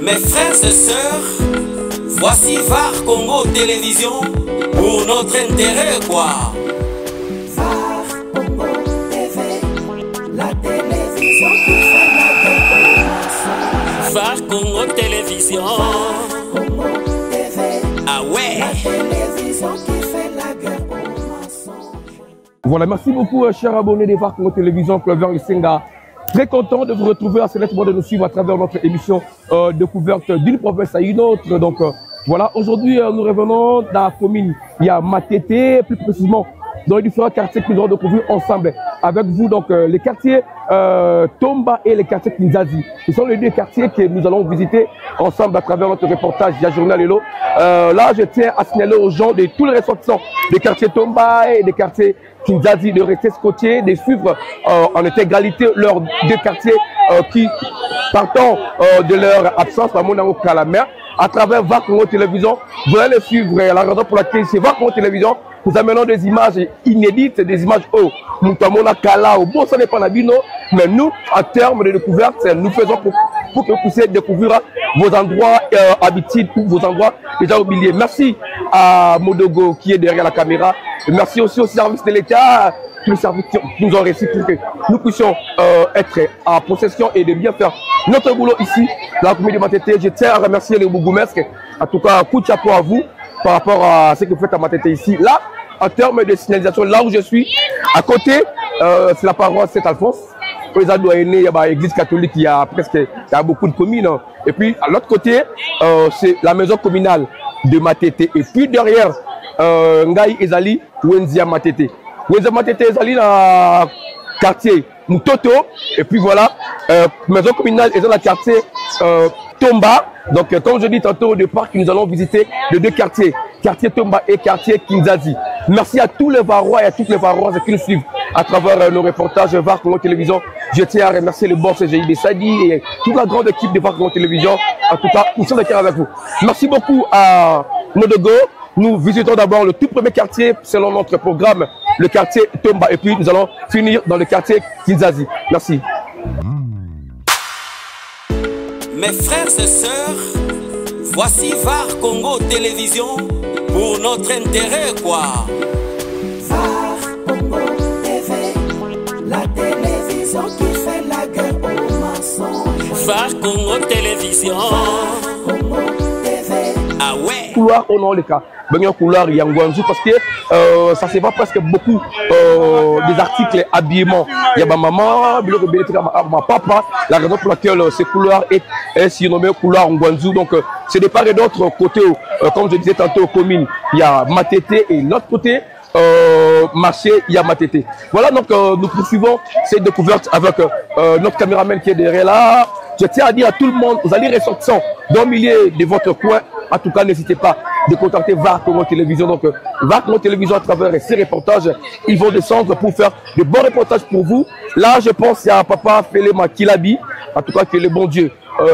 Mes frères et sœurs, voici VAR Congo Télévision pour notre intérêt quoi. VAR Congo TV, la télévision qui fait la guerre. VAR Congo Télévision. VAR Congo TV, ah ouais. la télévision qui fait la guerre au mensonge. Voilà, merci beaucoup chers abonnés de VAR Congo Télévision, Clover Lissenga. Très content de vous retrouver à ce moment de nous suivre à travers notre émission découverte d'une province à une autre. Donc voilà, aujourd'hui nous revenons dans la commune. Il y a Matete, plus précisément dans les différents quartiers que nous allons découvrir ensemble avec vous. Donc les quartiers Tomba et les quartiers Kinzazi. Ce sont les deux quartiers que nous allons visiter ensemble à travers notre reportage du journal Hello. Là, je tiens à signaler aux gens de tous les ressortissants des quartiers Tomba et des quartiers Kinzazi de rester scotchés, de suivre en intégralité leurs deux quartiers qui, partant de leur absence, à Monango Kalamer, à travers VAR Congo Télévision, vous allez les suivre. La raison pour laquelle c'est VAR Congo Télévision, nous amenons des images inédites, des images Moutamona Kala, bon, ça n'est pas Nabino, mais nous, en termes de découverte, nous faisons pour que vous puissiez découvrir vos endroits habituels ou vos endroits déjà oubliés. Merci à Modogo qui est derrière la caméra. Et merci aussi au service de l'État, tous les services qui nous ont réussi pour que nous puissions être en possession et de bien faire notre boulot ici, dans la commune de Matete. Je tiens à remercier les Bougoumesk. En tout cas, coup de chapeau à vous par rapport à ce que vous faites à Matete ici. Là, en termes de signalisation, là où je suis, à côté, c'est la paroisse Saint-Alphonse. Pour les adoyenés, il y a l'église catholique, il y a beaucoup de communes. Et puis, à l'autre côté, c'est la maison communale de Matete. Et puis derrière, Ngai Ezali, Wenzia Matete. Wenzia Matete Ezali dans le quartier Mutoto. Et puis voilà, maison communale est dans le quartier Tomba. Donc, comme je dis tantôt au départ, que nous allons visiter les deux quartiers, quartier Tomba et quartier Kinzazi. Merci à tous les Varois et à toutes les Varoises qui nous suivent à travers nos reportages VAR Congo Télévision. Je tiens à remercier le boss CGI de Sadi et toute la grande équipe de VAR Congo Télévision. En tout cas, nous sommes d'accord avec vous. Merci beaucoup à Modogo. Nous visitons d'abord le tout premier quartier selon notre programme, le quartier Tomba. Et puis nous allons finir dans le quartier Kinzazi. Merci. Mes frères et sœurs, voici VAR Congo Télévision pour notre intérêt quoi. VAR Congo TV, la télévision qui fait la guerre au mensonge. VAR Congo Télévision. VAR Congo TV. Ah ouais. Couloir au nom le cas. Ben couloir Yangwanzu parce que ça se voit presque beaucoup des articles habillement. Il y a ma maman, ma papa. La raison pour laquelle ce couloir est surnommé couloir Ngwanzu. Donc c'est de part et d'autre côté, comme je disais tantôt aux communes, il y a Matete et l'autre côté marché, il y a Matete. Voilà donc nous poursuivons cette découverte avec notre caméraman qui est derrière là. Je tiens à dire à tout le monde, vous allez ressortir dans le milieu de votre coin. En tout cas, n'hésitez pas de contacter VAR Congo Télévision. Donc, VAR Congo Télévision à travers ces reportages, ils vont descendre pour faire de bons reportages pour vous. Là, je pense à Papa Felema Kilabi. En tout cas, que le bon Dieu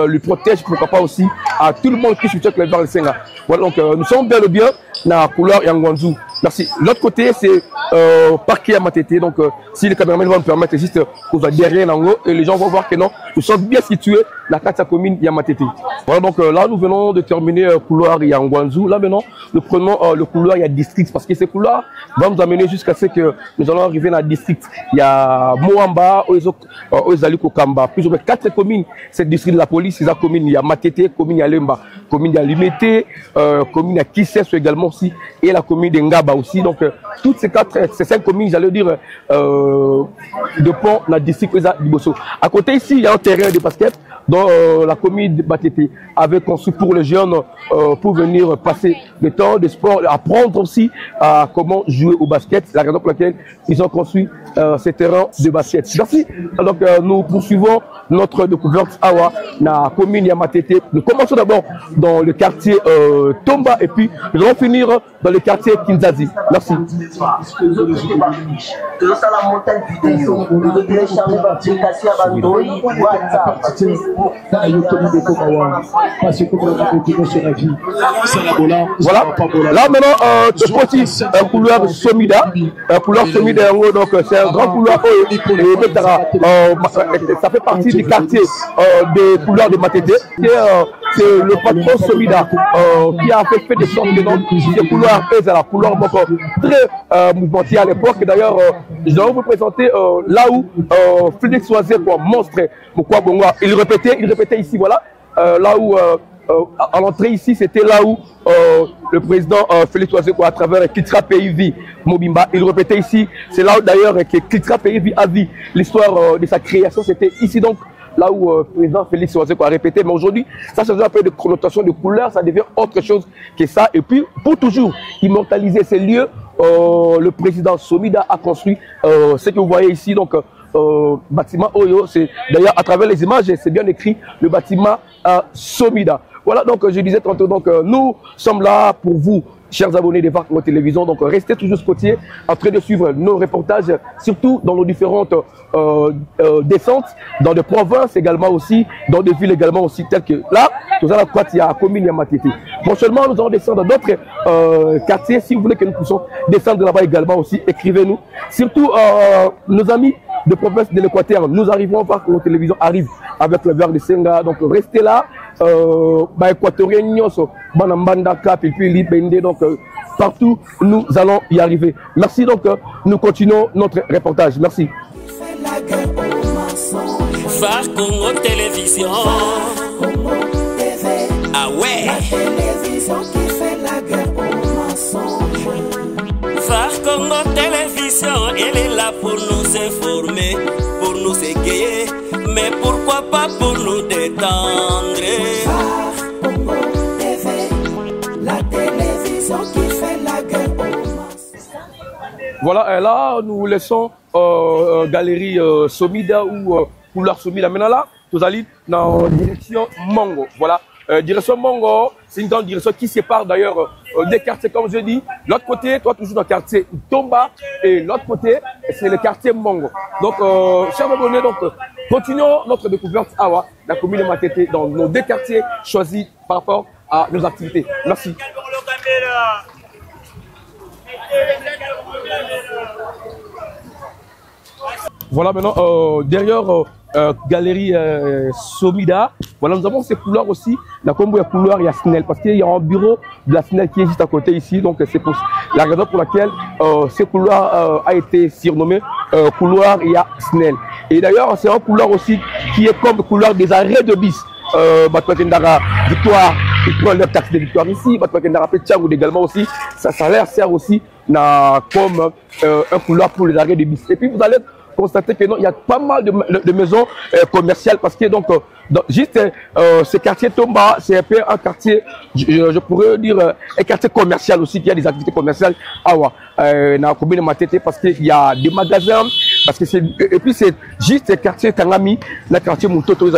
lui protège, pourquoi pas aussi à tout le monde qui soutient le VAR Lissenga. Voilà, donc nous sommes bel et bien dans la couleur Yangwanzu. Merci. L'autre côté, c'est parquet à Matete. Donc, si les caméramans vont me permettre, juste qu'on va derrière en haut et les gens vont voir que non, nous sommes bien situés dans la commune Yamatete. Voilà, donc là, nous venons de terminer le couloir Yangwanzu. Là, maintenant, nous prenons le couloir District parce que ce couloir va nous amener jusqu'à ce que nous allons arriver dans le district. Il y a Moamba, Oezali Kokamba, plus ou moins 4 communes. C'est le district de la police, c'est la commune, il y a Matete, commune Yalemba, commune Yalimete, commune à Kisses également aussi, et la commune de Ngaba aussi. Donc, toutes ces 5 communes, j'allais dire, de pont dans le district du Bosso. À côté ici, il y a un terrain de basket dont la commune de Matete avait conçu pour les jeunes pour venir passer le temps de sport, apprendre aussi à comment jouer au basket. La raison pour laquelle ils ont construit ces terrains de basket. Merci. Donc, nous poursuivons notre découverte Awa, dans la commune de Matete. Nous commençons d'abord dans le quartier Tomba et puis nous allons finir dans le quartier Kinzazi. Merci. Voilà. Là maintenant, ce petit couloir Somida, donc c'est un grand couloir. Ça fait partie du quartier des couloirs de Matete. c'est le patron Somida qui a fait de sorte que donc ces couloirs à la couleur donc, très mouvementée à l'époque. D'ailleurs, je vais vous présenter là où Félix Oisé monstre pourquoi bon, il répétait ici, voilà, là où à l'entrée ici, c'était là où le président Félix Oisé à travers Kitra PIV Mobimba, il répétait ici, c'est là d'ailleurs que Kitra PIV a vu l'histoire de sa création, c'était ici donc là où le président Félix Oisé a répété, mais aujourd'hui, ça change un peu de connotation de couleur, ça devient autre chose que ça. Et puis, pour toujours immortaliser ces lieux, le président Somida a construit ce que vous voyez ici, donc bâtiment Oyo, c'est d'ailleurs à travers les images, c'est bien écrit, le bâtiment Somida. Voilà, donc je disais tantôt, donc nous sommes là pour vous, chers abonnés des Vark Télévision, donc restez toujours scottiers en train de suivre nos reportages, surtout dans nos différentes descentes, dans des provinces également aussi, dans des villes également aussi, telles que là, nous allons à il y a commune Yamatiti. Prochainement, nous allons descendre dans d'autres quartiers. Si vous voulez que nous puissions descendre là-bas également aussi, écrivez-nous. Surtout nos amis de province de l'Équateur, nous arrivons voir que nos télévisions arrivent avec le verre de Senga, donc restez là. Équatorien, donc partout nous allons y arriver. Merci, donc nous continuons notre reportage. Merci. Vark Congo Télévision. Ah ouais. La télévision qui fait la guerre aux mensonges. Vark Congo Télévision, elle est là pour nous informer, pour nous égayer, mais pourquoi pas pour nous détendre. Vark Congo TV, la télévision qui fait la guerre aux mensonges. Voilà, et là nous laissons galerie Somida ou couleur Somida. Maintenant là, nous allons dans direction Mongo. Voilà. Direction Mongo, c'est une grande direction qui sépare d'ailleurs des quartiers, comme je dis. L'autre côté, toi toujours dans le quartier Tomba, et l'autre côté, c'est le quartier Mongo. Donc, chers abonnés, donc, continuons notre découverte à la commune de Matete, dans nos deux quartiers choisis par rapport à nos activités. Merci. Voilà maintenant, derrière galerie Somida, voilà, nous avons ces couloirs aussi. La combo est couloir, il y a SNEL, parce qu'il y a un bureau de la SNEL qui est juste à côté ici, donc c'est pour la raison pour laquelle ce couloir a été surnommé couloir, il y a SNEL. Et d'ailleurs, c'est un couloir aussi qui est comme le couloir des arrêts de bis. Batouakendara Victoire, ils prennent leur taxi de Victoire ici, Batouakendara Petchang également aussi, ça leur sert aussi comme un couloir pour les arrêts de bis. Et puis vous allez constater que non, il y a pas mal de maisons commerciales parce que donc juste ce quartier Tomba, c'est un peu un quartier, je pourrais dire un quartier commercial aussi, qui a des activités commerciales dans la commune de Matete parce qu'il y a des magasins, parce que c'est, et puis c'est juste le quartier Tangami, le quartier Moutoto,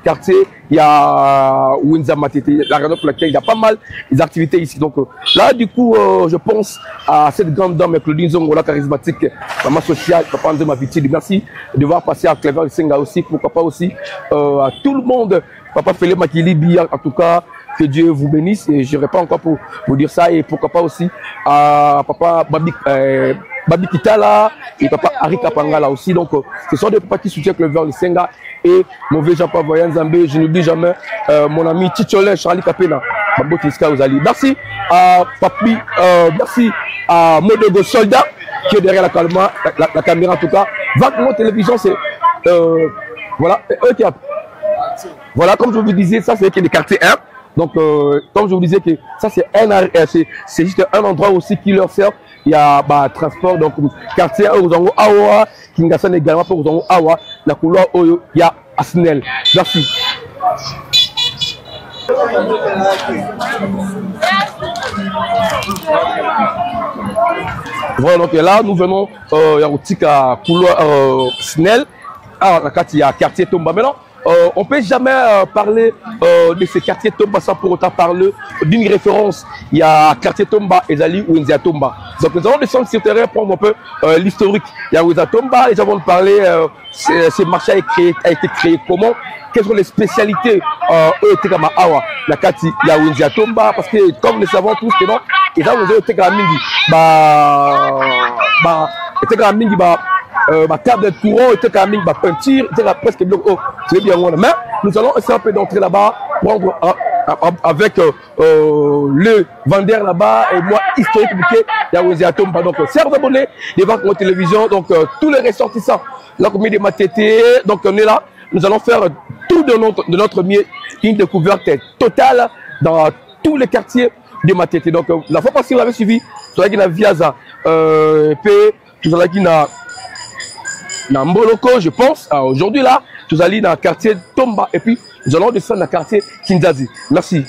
quartier, il y a Winza Matete, la raison pour laquelle il y a pas mal d'activités ici. Donc là, du coup, je pense à cette grande dame, Claudine Zongola, charismatique, maman sociale, papa André Maviti, merci de voir passer à Clever Senga aussi, pourquoi pas aussi à tout le monde, papa Félé Makili, en tout cas, que Dieu vous bénisse, et je réponds encore pour vous dire ça, et pourquoi pas aussi à papa Babi Kitala et papa Harry Kapangala aussi. Donc, ce sont des papas qui soutiennent Clever Senga et mauvais Jean-Paul Voyan Zambé. Je n'oublie jamais mon ami Titcholin Charlie Kapena. Merci à Papi, merci à Modego Soldat qui est derrière la caméra en tout cas. Vark Congo Télévision, c'est voilà, voilà, comme je vous disais, ça c'est le quartier 1. Donc, comme je vous disais que ça c'est juste un endroit aussi qui leur sert. Il y a transport, donc quartier Ozango Awa, Kingasan également pour Ozango Awa, la couleur Oyo, il y a Asnel. Merci. Voilà, donc là nous venons il y a aussi à couloir Snell. Alors, il y a quartier Tomba. Maintenant, on ne peut jamais parler de ce quartier Tomba sans pour autant parler d'une référence. Il y a quartier Tomba et Zali ou Nzia Tomba. Donc nous allons descendre sur le terrain pour prendre un peu l'historique. Il y a Nzia Tomba, les gens vont nous parler, ce marché a été créé comment, quelles sont les spécialités la Kati, il y a Nzia Tomba, parce que comme nous le savons tous que non, et là vous avez été table de courant, était quand même peinture, était presque bloc. C'est bien, mais nous allons essayer un peu d'entrer là-bas, prendre avec le vendeur là-bas et moi historique bouquet Yaouézia Tomba. Donc chers abonnés de Vacmo Télévision, donc tous les ressortissants la commune de Matete, donc on est là, nous allons faire tout de notre mieux, une découverte totale dans tous les quartiers de Matete. Donc la fois passée vous avez suivi, tout la Viaza puis tout la na Mboloko, je pense. Aujourd'hui là, nous allons dans le quartier Tomba et puis nous allons descendre dans le quartier Kinzazi. Merci.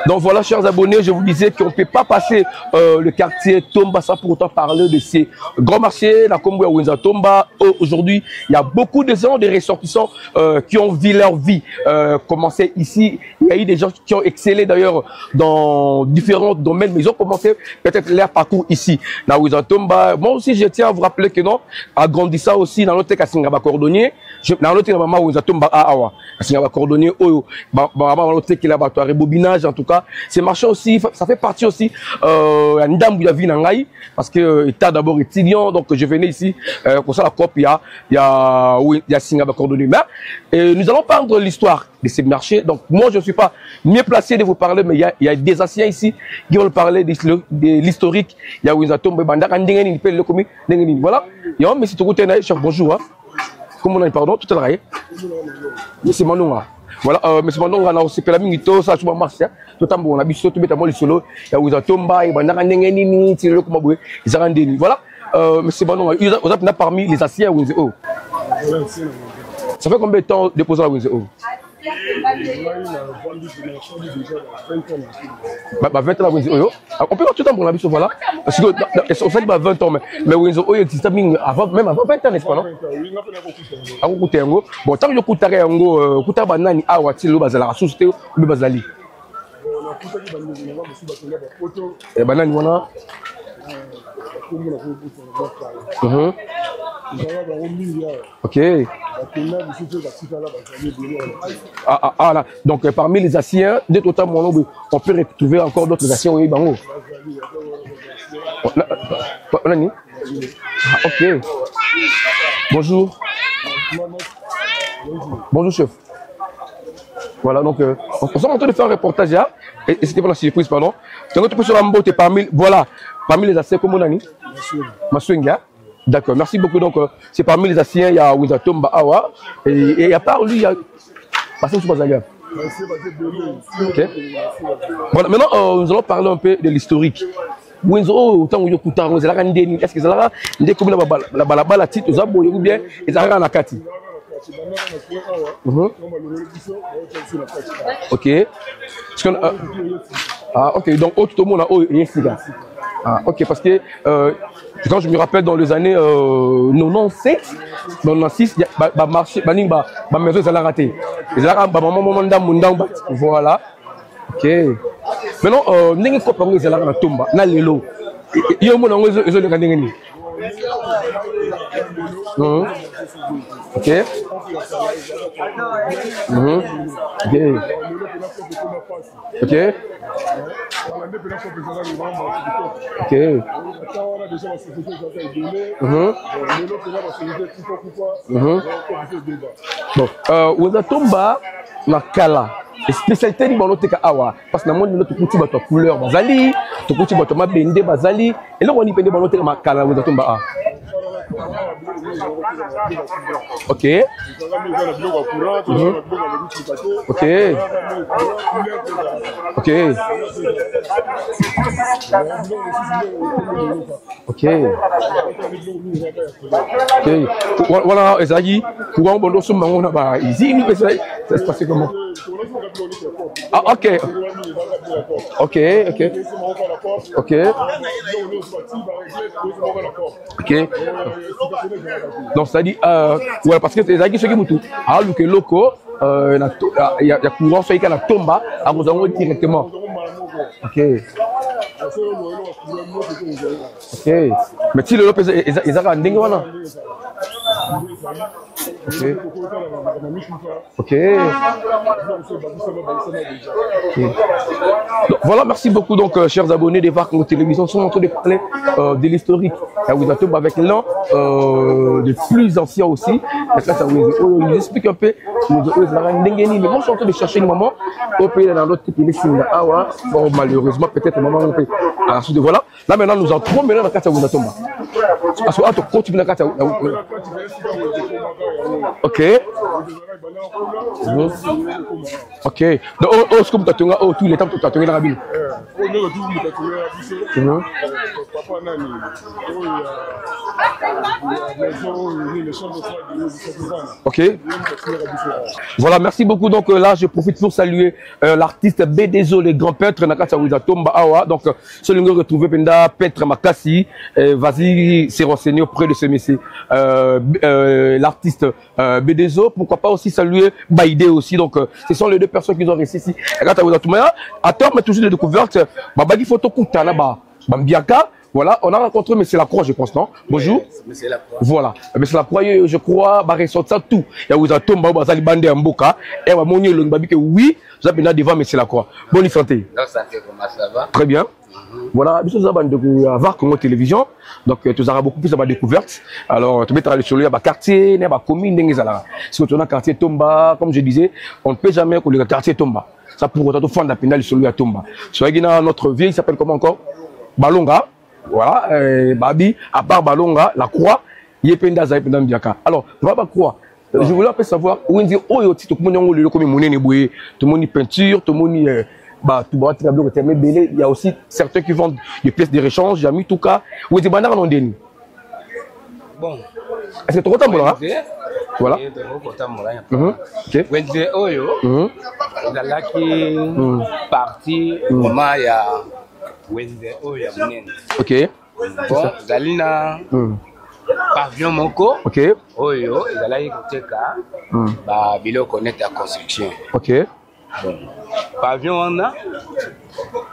Donc voilà, chers abonnés, je vous disais qu'on ne peut pas passer le quartier Tomba sans pour autant parler de ces grands marchés, la Combo Winza Tomba. Aujourd'hui, il y a beaucoup de gens, des ressortissants qui ont vu leur vie commencer ici. Il y a eu des gens qui ont excellé d'ailleurs dans différents domaines, mais ils ont commencé peut-être leur parcours ici, dans Winza Tomba. Moi aussi, je tiens à vous rappeler que non, agrandissant aussi dans notre Kassingaba Cordonnier, dans notre Maman Winza Tomba Awa, Kassingaba Cordonnier, Maman notre qui laboratoire rebobinage, en tout cas. Ces marchés aussi, ça fait partie aussi parce que état d'abord étudiant, donc je venais ici pour ça la COP, il y a Singaba Cordonnier. Et nous allons prendre l'histoire de ces marchés. Donc moi je ne suis pas mieux placé de vous parler, mais il y a des anciens ici qui vont parler de l'historique. Il y a Winzatombe Banda Kandengeni, voilà. Il y a un monsieur Togoutena, cher bonjour. Comment on a pardon, tout à l'heure. C'est Manonga. Voilà, monsieur Mandonga na aussi pela mingito ça tuma marché to tambo na biso to beta mo lisolo ya Winzatomba e banda ndenge nini tilo ko mabwe izarandeni. Voilà, monsieur Mandonga vous êtes parmi les anciens Winzo. Ça fait combien de temps déposé à Winzo? 20 ans Winzo. On peut tout le temps pour la biso, voilà. Parce que on sait que 20 ans mais Winzo existe même avant 20 ans, n'est-ce pas non? Bon, tant que je coûte yango coûte banani awa tilo bazala société ou bazali. Et banani wana ok. Ah là. Donc parmi les anciens, on peut retrouver encore d'autres anciens au Bango. Ok. Bonjour. Bonjour chef. Voilà, donc on s'est en train de faire un reportage là, et c'était pas la surprise, pardon. Donc tu peux sur la mbote parmi les anciens comme on a dit. Maswenga. D'accord, merci beaucoup. Donc c'est parmi les anciens, il y a Winzatomba Awa et à part lui il y a Passé sur Bazaga. Ok. Voilà, maintenant nous allons parler un peu de l'historique. Winzo autant où yokuta on zala ndeni est-ce que zala ndé comme la balabala titre zabo ou bien ezala na kati. Ok. Ah ok, donc tout le monde a yesiga. Ah ok, parce que quand je me rappelle dans les années 97, 96, il y a marché, maison ça l'a raté. Voilà. Ok. Maintenant, n'engagez pas pour les élèves na tomba, na lelo. Il y a mon angle ils ont le gagné. Ok. Ok. Ok. Bon, Winzatomba na kala. Spécialité ni banote ka awa parce que na monde notre petit bateau couleur bazali, to petit bateau mabende bazali et là on y pende banote ka kala Winzatomba a. Ok. Ok. Ok. Ok. Ok. Voilà, Ezagi, courant bon dosso mango na ba ici nous ça se passe comment? Ah ok. Ok, ok. Ok. Ok. Donc ça dit ouais parce que Ezagi ce qui mutu a lu que loco il y a courant fait qu'à la tomba à vous envoyer directement. Ok. Ok. Mais si le Lopez ils a un dingue voilà. Ok. Donc, voilà, merci beaucoup donc chers abonnés des VAR Congo Télévision. Nous sommes en train de parler de l'historique. Vous êtes avec l'un des plus anciens aussi. Ça nous explique un peu. Mais moi je suis en train de chercher le moment au pays dans l'autre type de Awa. Bon, malheureusement, peut-être maman on peut. Ensuite voilà. Là maintenant nous entrons maintenant dans Kata Wuzatomba. Parce que continue dans Kata. Ok. Ok. Donc ce que tu as tous les temps tu as dans la ville. Ok. Voilà, merci beaucoup. Donc là, je profite pour saluer l'artiste Bédézo, le grand peintre Nakata Wuzatomba Awa. Donc, celui que retrouvé Penda Peintre Makassi. Vas-y, s'est renseigné auprès de ce monsieur. L'artiste Bédézo. Pourquoi pas aussi saluer Baïdé aussi. Donc, ce sont les deux personnes qui ont réussi ici. Nakata Wuzatomba. À tort, mais toujours de découverte. Babagi photo Koutana Bambiaka. Voilà, on a rencontré M. Lacroix, je pense, non? Bonjour. M. Lacroix. Voilà, M. Lacroix, je crois, va ressortir tout. Il y a vous tombé, vous allez bander en boca. Et on va monter le babi que oui, vous avez devant M. Lacroix. Bonne santé. Bonne santé, comment ça va? Très bien. Voilà, nous avons de VAR Congo Télévision. Donc, tu auras beaucoup plus de découvertes. Alors, tu mettras sur le quartier, il y a commune, si tu as un quartier Tomba, comme je disais, on ne peut jamais que le quartier Tomba. Ça pour autant, fond de la pénale sur le Tomba. Sur notre ville, il s'appelle comment encore? Balonga. Voilà, Babi, à part Balonga, la croix, il y a Penda Zaïpenda Mbiaka. Alors, Baba Croix, je voulais un peu savoir où on dit, oh, tout le monde est comme monnaie, tout le monde est peinture, tout le monde est. Il y a aussi certains qui vendent des pièces de rechange, j'ai mis tout cas. Où est-ce que on dit? Bon. Est-ce que tu es content, là? Voilà. Ok. Wednesday, Oyo, là qui parti, comment il y a. Wednesday, oh, ya munene. Ok. Bon, Zalina, pavillon moko. Ok. Oyo, Zalai koteka, ba bilo connect la construction. Ok. Bon, pavillon on a.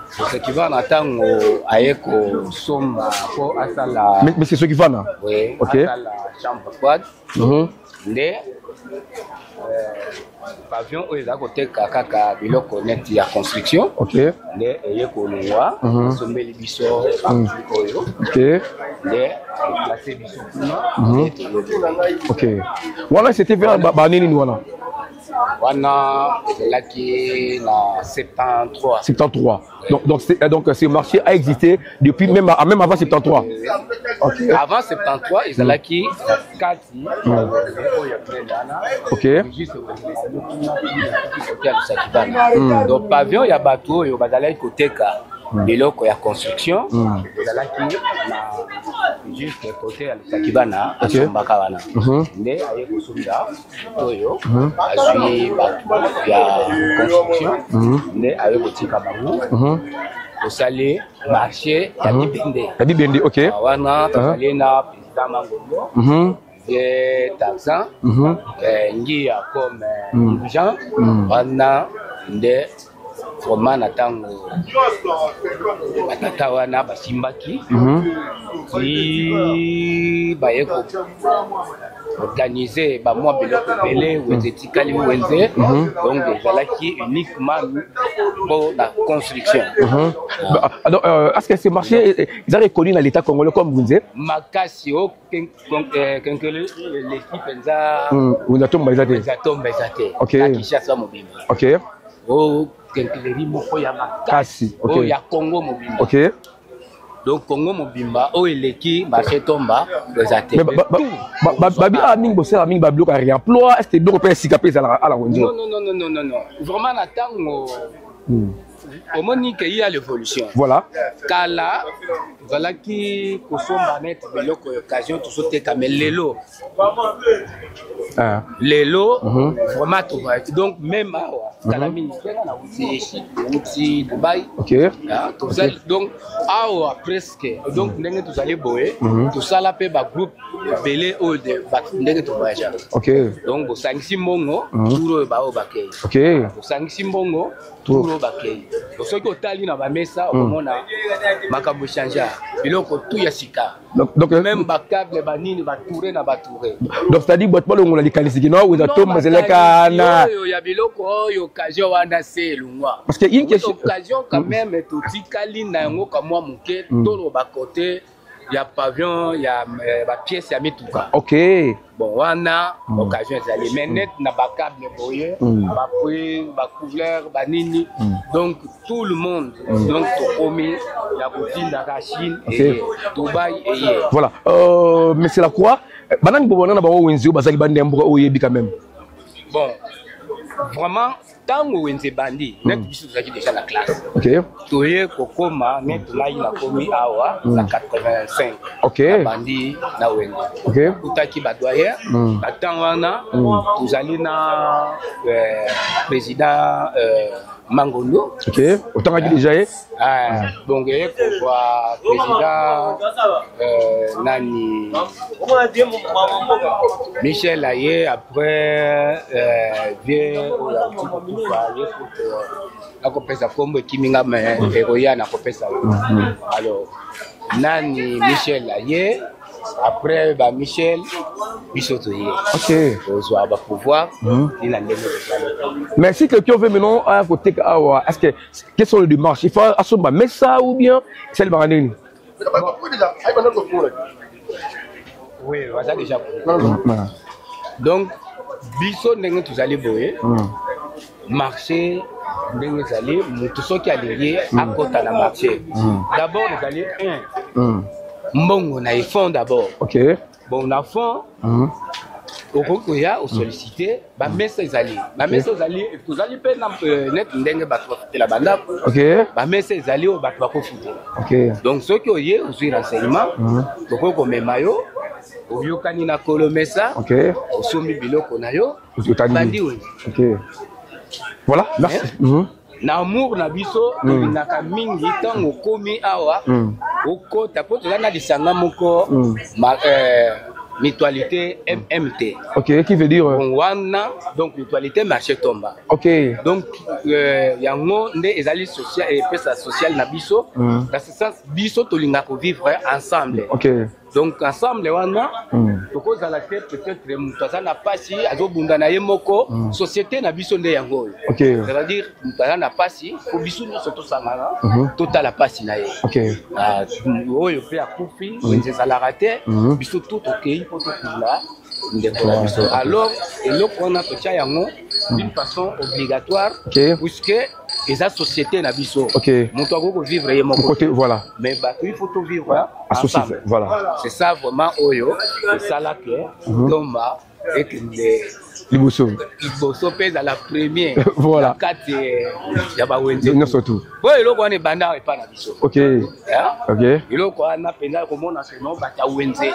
Ce qui va en attendre ayeko somba pour asala. Mais c'est ce qui va là. Oui. Ok. Asala chambre froide. Ndé. Pavillon où ils ont côté kaka bilo connect la construction. Ok. Ndé ayeko lwa. Sombe les biso. Ok. Ndé placer biso kuna. Ok. Voilà, c'était vers banini voilà. Wana là qui na 73. 73. Donc ce marché a existé depuis même avant 73. Okay. Avant 73, ils ont là qui 4. Ok. Donc pavillon il y a bateau, il y a bazala côté ka biloko ya construction. Bazala qui juste côté ya Sakibana, Sombaka wana. Ndé aye kosumba toyo azui bateau ya construction. Ndé aye kotika bango. Osali marché ya Bibende. Ya Bibende, OK. Wana tosali na président Mangondo. Et Tarzan, Ngia comme Jean, wana ndé vraiment natango batata wana basimbaki qui bayeko organisé ba moi biloko belé ou etikali wenze donc ezalaki uniquement pour la construction. Alors est-ce que ces marchés ils ont reconnu dans l'état congolais comme vous disiez makasi o kenkele l'équipe enza Wuzatomba ezate OK Kinshasa mobimba OK o kenkele moko ya makasi o ya Congo mobimba OK. Donc Congo mobimba o eleki marché tomba ezate babi aming bossé aming bablo ka réemploi est-ce que donc peut escaper à la Wenzo? Non vraiment na tango au moni qu'il y a l'évolution. Voilà. Kala voilà qui kosomba net biloko occasion tout sauter comme lelo. Lelo vraiment tout va. Donc même kala ministère na outil Dubaï. OK. Donc presque donc ndenge tout allez boyer tout ça là pe ba groupe belé au de ndenge to voyage. OK. Donc bo sangisi mbongo turo ba o bakei. OK. Bo sangisi mbongo turo bakei. Bo soki otali na ba mesa okomona makambo changer. Biloko tout ya sika. Donc même ba câble ba nini ba touré na ba touré. Donc c'est-à-dire boîte pas longo la likalisiki no Wizatomba zeleka na yo ya biloko yo occasion wana c'est lungwa. Parce que une question occasion quand même to tikali na ngo ka moi muke tolo ba côté il y a pavillon, il y a ba pièce ya mituka. OK. Bon wana occasion ezali mais net na ba câble boye, ba pouille, ba couleur, ba nini. Donc tout le monde donc to komi ya kotinda ka Chine et Dubaï et voilà. Mais c'est la quoi banani bobona na ba wenzi bazali bandembo oyebi quand même. Bon. Vraiment tango wenze bandi net biso tozaki déjà la classe. OK. Toye kokoma net là il a commis awa na 85. OK. Bandi na wenze. OK. Utaki ba doyen batant wana tozali na président Mangondo. OK. Autant dit déjà donc quoi président nani Michel Aye après vient akopesa kombo kiminga mais héroïne akopesa alors nani Michel Aye après bah Michel Bissotoye. OK. Au va pouvoir il a mais si quelqu'un veut maintenant à côté est-ce que quelles sont les démarches il faut assommer mais ça ou bien c'est le baranini oui voilà déjà donc biso ndenge tozali boye marché ndenge zali mutu soki alingi akota na marché d'abord ezali mbongo na fond d'abord. OK. Bon na fond okokoya o solliciter ba mesa ezali ba mesa ezali tozali pe na net ndenge ba la banda. OK. Ba mesa ezali o bato bakofuta. OK. Donc soki oye ozwi renseignement okoko memayo oyokani na kolomesa. OK. Osombi biloko na yo bandi we. OK. Voilà, merci. Na amour na biso tobinaka mingi ntango okomi awa okota po toza na lisanga moko mutualité MMT. OK, qui veut dire wana donc mutualité marché tomba. OK. Donc yango nde ezali social et pesa social na biso dans ce sens biso tolinga ko vivre ensemble. OK. Donc ensemble wana tokozala te peut-être mutu aza na pasi azobunda na ye moko société na biso nde yango. OK. C'est-à-dire mutu aza na pasi ko biso nyonso tosangana totala pasi na ye. OK. Oyo pe akufi ezalaka te biso tout okei po tokunda ndeko na biso. Alors eloko wana totia yango d'une façon obligatoire puisque eza société na biso. OK. Mutu akoko vivre ye moko. Côté voilà. Mais bato il faut tout vivre ensemble. Voilà. C'est ça vraiment oyo, c'est ça là que Tomba et que Liboso. Liboso pèse à la première. Voilà. Quatre ya ba wenze. Non surtout. Bon eloko wana banda e pa na biso. OK. OK. Eloko wana penda ko mona se no bata wenze.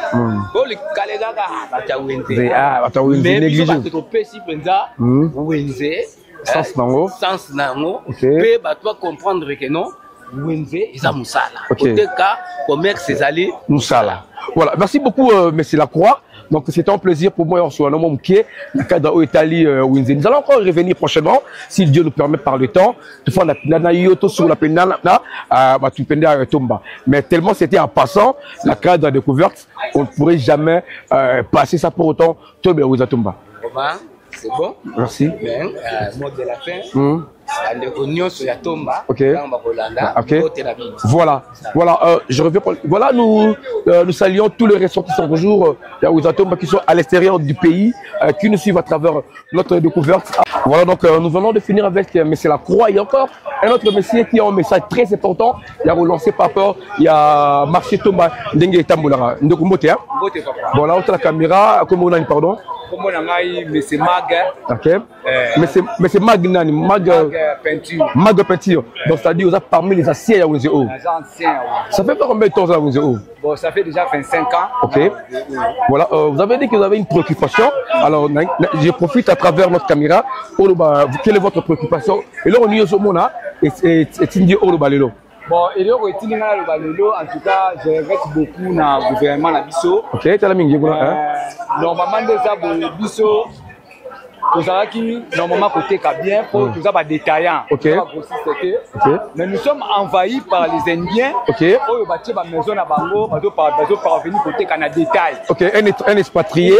Bo le kalega ka bata wenze. Bata wenze négligé. Mais bato to pesi penza wenze. Sens nango. Sens nango. Pe bato comprendre que non. Wenze isa musala. Côté cas commerce ezali musala. Voilà, merci beaucoup monsieur Lacroix. Donc c'était un plaisir pour moi en soi non qui la cadre au Italie Wenze. Nous allons encore revenir prochainement si Dieu nous permet par le temps. Toutefois la yoto sur la pénale bah tu à Tomba. Mais tellement c'était en passant la cadre de découverte, on ne pourrait jamais passer ça pour autant Tomba ou Tomba. C'est bon. Merci. Mot de la fin. OK. Voilà. Voilà. Je reviens. Voilà, nous saluons tous les ressortissants bonjour qui sont à l'extérieur du pays, qui nous suivent à travers notre découverte. Voilà, donc nous venons de finir avec M. Lacroix. Il y a encore un autre monsieur qui a un message très important. Il y a relancé par peur. Il y a marché Tomba Dengue Tambolara. Voilà, autre la caméra. Comment on a dit, pardon? Comment on a dit, M. Mag. OK. Mais c'est Mag Nani. Mag peinture. Mag peinture. Donc, c'est-à-dire, vous êtes parmi les anciens à Wenzeo. Les anciens, oui. Ça fait combien de temps à Wenzeo? Bon, ça fait déjà 25 ans. OK. Voilà. Vous avez dit que vous avez une préoccupation. Alors, je profite à travers notre caméra. Quelle est votre préoccupation? Et là, on y est au Mona. Et c'est Tindy Olobalelo. Bon, et là, en tout cas, je regrette beaucoup dans le gouvernement de Bisso. Ok, tu as la mingi. Normalement, déjà, Bisso, qui normalement côté bien pour tout ça va détaillant. Ok. Mais nous sommes envahis par les Indiens. Ok. Oh, bâti ma maison à Bango, bateau parvenir côté Canada détail. Ok, un expatrié.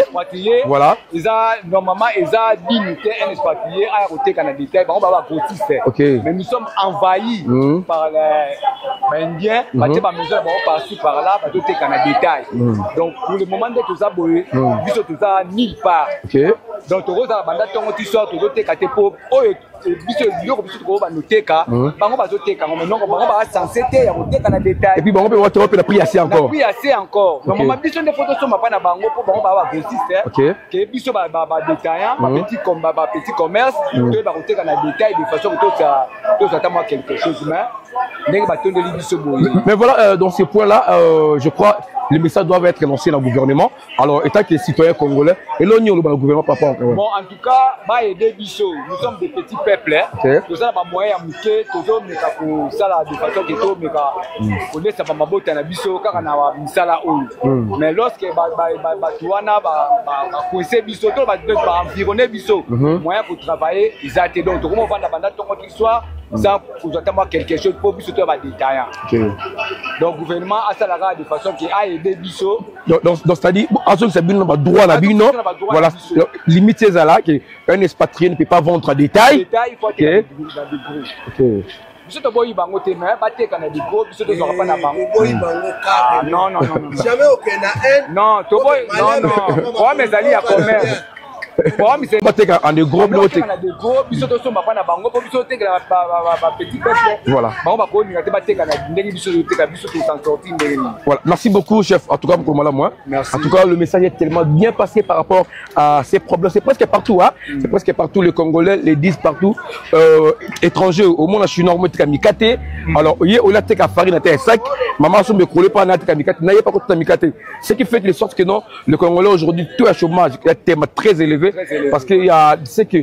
Voilà. Ils ont normalement ils ont dignité un expatrié à côté Canada détail. Bango va grossiste. Ok. Mais nous sommes envahis par les Indiens. Bâti ma maison Bango par-ci par-là, bateau Canada détail. Donc pour le moment de tout ça, biso tout ça nulle part. Ok. Donc tu vois tongo tu sors tu te kate po oyo biso biloko biso ko ba noteka bango ba zoteka mais non bango ba censé te ya koteka na détail et puis bango pe wato pe na prix assez encore donc mama biso de photos soma pa na bango po bango ba grossiste que biso ba détaillant ba petit commerce to ba koteka na détail de façon que to ça moi quelque chose mais mais voilà dans ces points là je crois les messages doivent être lancés dans le gouvernement. Alors, étant que les citoyens congolais, et là, nous, le gouvernement, papa. Bon, en tout cas, bah, aider Bisso. Nous sommes des petits peuples. Nous avons des moyens à mouquer, toujours, mais pour ça, de façon que tout, mais pour laisser ma botte à Bisso, car on a mis ça là haut. Mais lorsque Batouana va coincer Bisso, tout va environner Bisso, moyen pour travailler, ils ont été donc, comment on va dans ton histoire, ça, pour attendre quelque chose pour Bisso, tout va détaillant. Donc, le gouvernement a ça là de façon qui a aidé Bisso. Donc, c'est-à-dire, c'est bien droit à Bino. Voilà, limite c'est là qu'un expatrié ne peut pas vendre à détail. Il faut être dans des gros. Biso to boyi bango te mais ba te kana di gros biso to zo pa na bango. Boyi bango ka. Non. Jamais aucun na un. Non, to boyi non. Kwa mezali ya commerce. Bon, mais c'est pas en de gros blocs. Voilà. Voilà. Merci beaucoup, chef. En tout cas, pour moi, merci. En tout cas, le message est tellement bien passé par rapport à ces problèmes. C'est presque partout, hein. C'est presque partout. Les Congolais les disent partout. Étrangers, au monde, je suis normal, kamikate. Alors, on a tek à farine à tek sac. Maman, je me croulais pas à kamikate. N'ayez pas contre kamikate. Ce qui fait de sorte que non, le Congolais aujourd'hui, tout est chômage, il y a un thème très élevé. Parce qu'il y a, tu sais que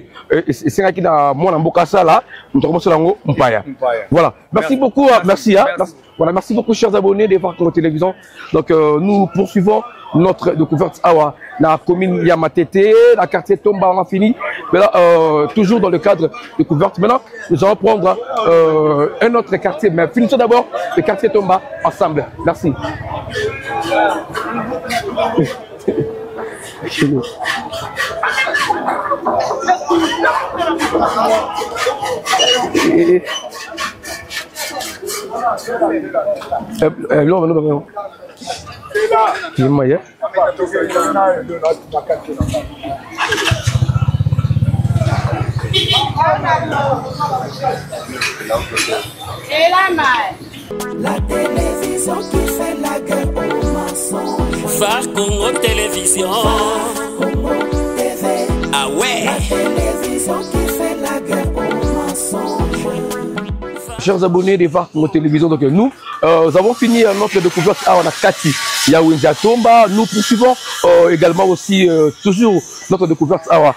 c'est un qui dans mon embocassa là, nous avons sur l'ango, Mpaya. Voilà. Merci beaucoup, merci. Voilà, merci beaucoup, chers abonnés de voir notre télévision. Donc, nous poursuivons notre découverte à la commune Yamatete, la quartier Tomba, on a fini. Mais là, toujours dans le cadre de découverte. Maintenant, nous allons prendre un autre quartier. Mais finissons d'abord le quartier Tomba ensemble. Merci. La télévision qui fait la guerre aux mensonges. Phare Congo Télévision. Congo TV. Ah ouais. La télévision qui fait la guerre aux mensonges. Chers abonnés de Phare Congo Télévision, donc nous avons fini notre découverte à Kati Yaounja Tomba. Nous poursuivons également aussi toujours notre découverte à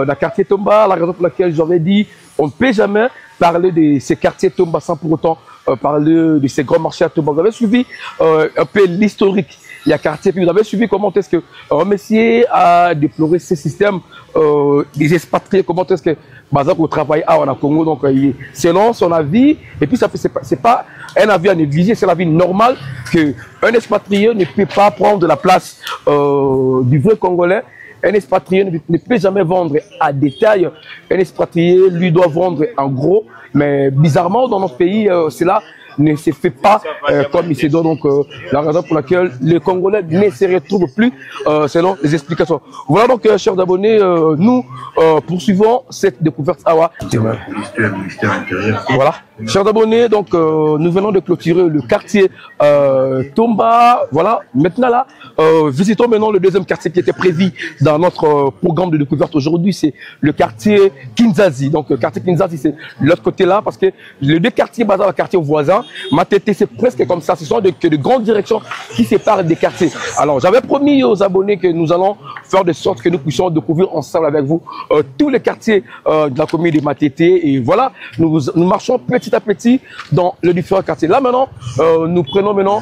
la quartier Tomba. La raison pour laquelle j'avais dit on ne peut jamais parler de ces quartiers Tomba sans pour autant parler de ces grands marchés à Tomba. Vous avez suivi un peu l'historique. Il y a quartier, puis vous avez suivi comment est-ce que Messier a déploré ces systèmes des expatriés, comment est-ce que Bazak au travail en Congo, donc selon son avis, et puis ça c'est pas un avis à négliger, c'est l'avis normal qu'un expatrié ne peut pas prendre la place du vrai Congolais. Un expatrié ne peut jamais vendre à détail, un expatrié lui doit vendre en gros, mais bizarrement dans notre pays, cela ne se fait pas comme il se doit, donc la raison pour laquelle les Congolais ne se retrouvent plus selon les explications. Voilà donc chers abonnés, nous poursuivons cette découverte. Voilà, chers abonnés, donc nous venons de clôturer le quartier Tomba. Voilà, maintenant là, visitons maintenant le deuxième quartier qui était prévu dans notre programme de découverte aujourd'hui, c'est le quartier Kinzazi. Donc le quartier Kinzazi, c'est l'autre côté là, parce que les deux quartiers basés dans le quartier voisin, Matete, c'est presque comme ça. Ce sont de grandes directions qui séparent des quartiers. Alors, j'avais promis aux abonnés que nous allons faire de sorte que nous puissions découvrir ensemble avec vous tous les quartiers de la commune de Matete. Et voilà, nous marchons petit à petit dans les différents quartiers. Là, maintenant, nous prenons maintenant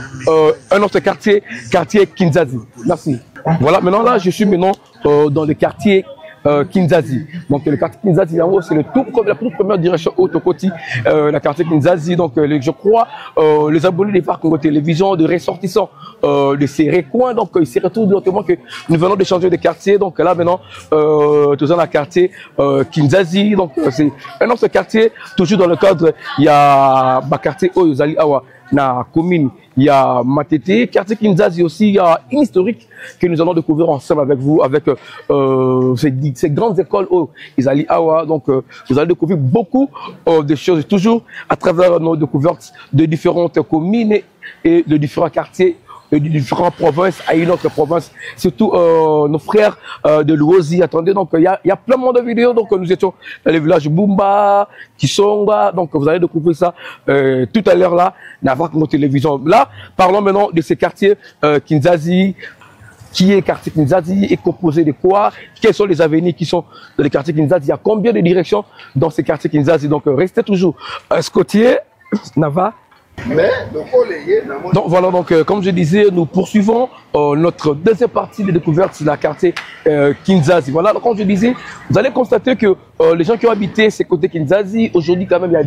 un autre quartier, quartier Kinzazi. Merci. Voilà, maintenant là, je suis maintenant dans le quartier Kinzazi. Donc le quartier Kinzazi, en haut, c'est la toute première direction Haute-Koti, la quartier Kinzazi. Donc je crois les abonnés des Phare Congo Télévision, de ressortissants de ces recoins, donc ils se retrouvent directement que nous venons de changer de quartier. Donc là maintenant, toujours dans le quartier Kinzazi. Donc c'est un autre quartier, toujours dans le cadre, il y a le quartier Oyozali Awa. Na commune, il y a Matete, quartier Kinzazi aussi, il y a une historique que nous allons découvrir ensemble avec vous, avec ces grandes écoles Izali Awa. Donc vous allez découvrir beaucoup de choses, toujours à travers nos découvertes de différentes communes et de différents quartiers de différentes provinces à une autre province, surtout nos frères de l'Ouosi. Attendez, donc il y a plein de vidéos. Donc nous étions dans les villages Bumba, Kisonga. Donc vous allez découvrir ça tout à l'heure là, dans notre télévision. Là, parlons maintenant de ces quartiers Kinzazi. Qui est quartier Kinzazi est composé de quoi? Quels sont les avenirs qui sont dans les quartiers Kinzazi? Il y a combien de directions dans ces quartiers Kinzazi? Donc restez toujours scotier, Nava. Donc voilà, donc comme je disais, nous poursuivons notre deuxième partie de découverte sur la quartier Kinzazi. Voilà, donc comme je disais, vous allez constater que les gens qui ont habité ces côtés Kinzazi, aujourd'hui quand même il y a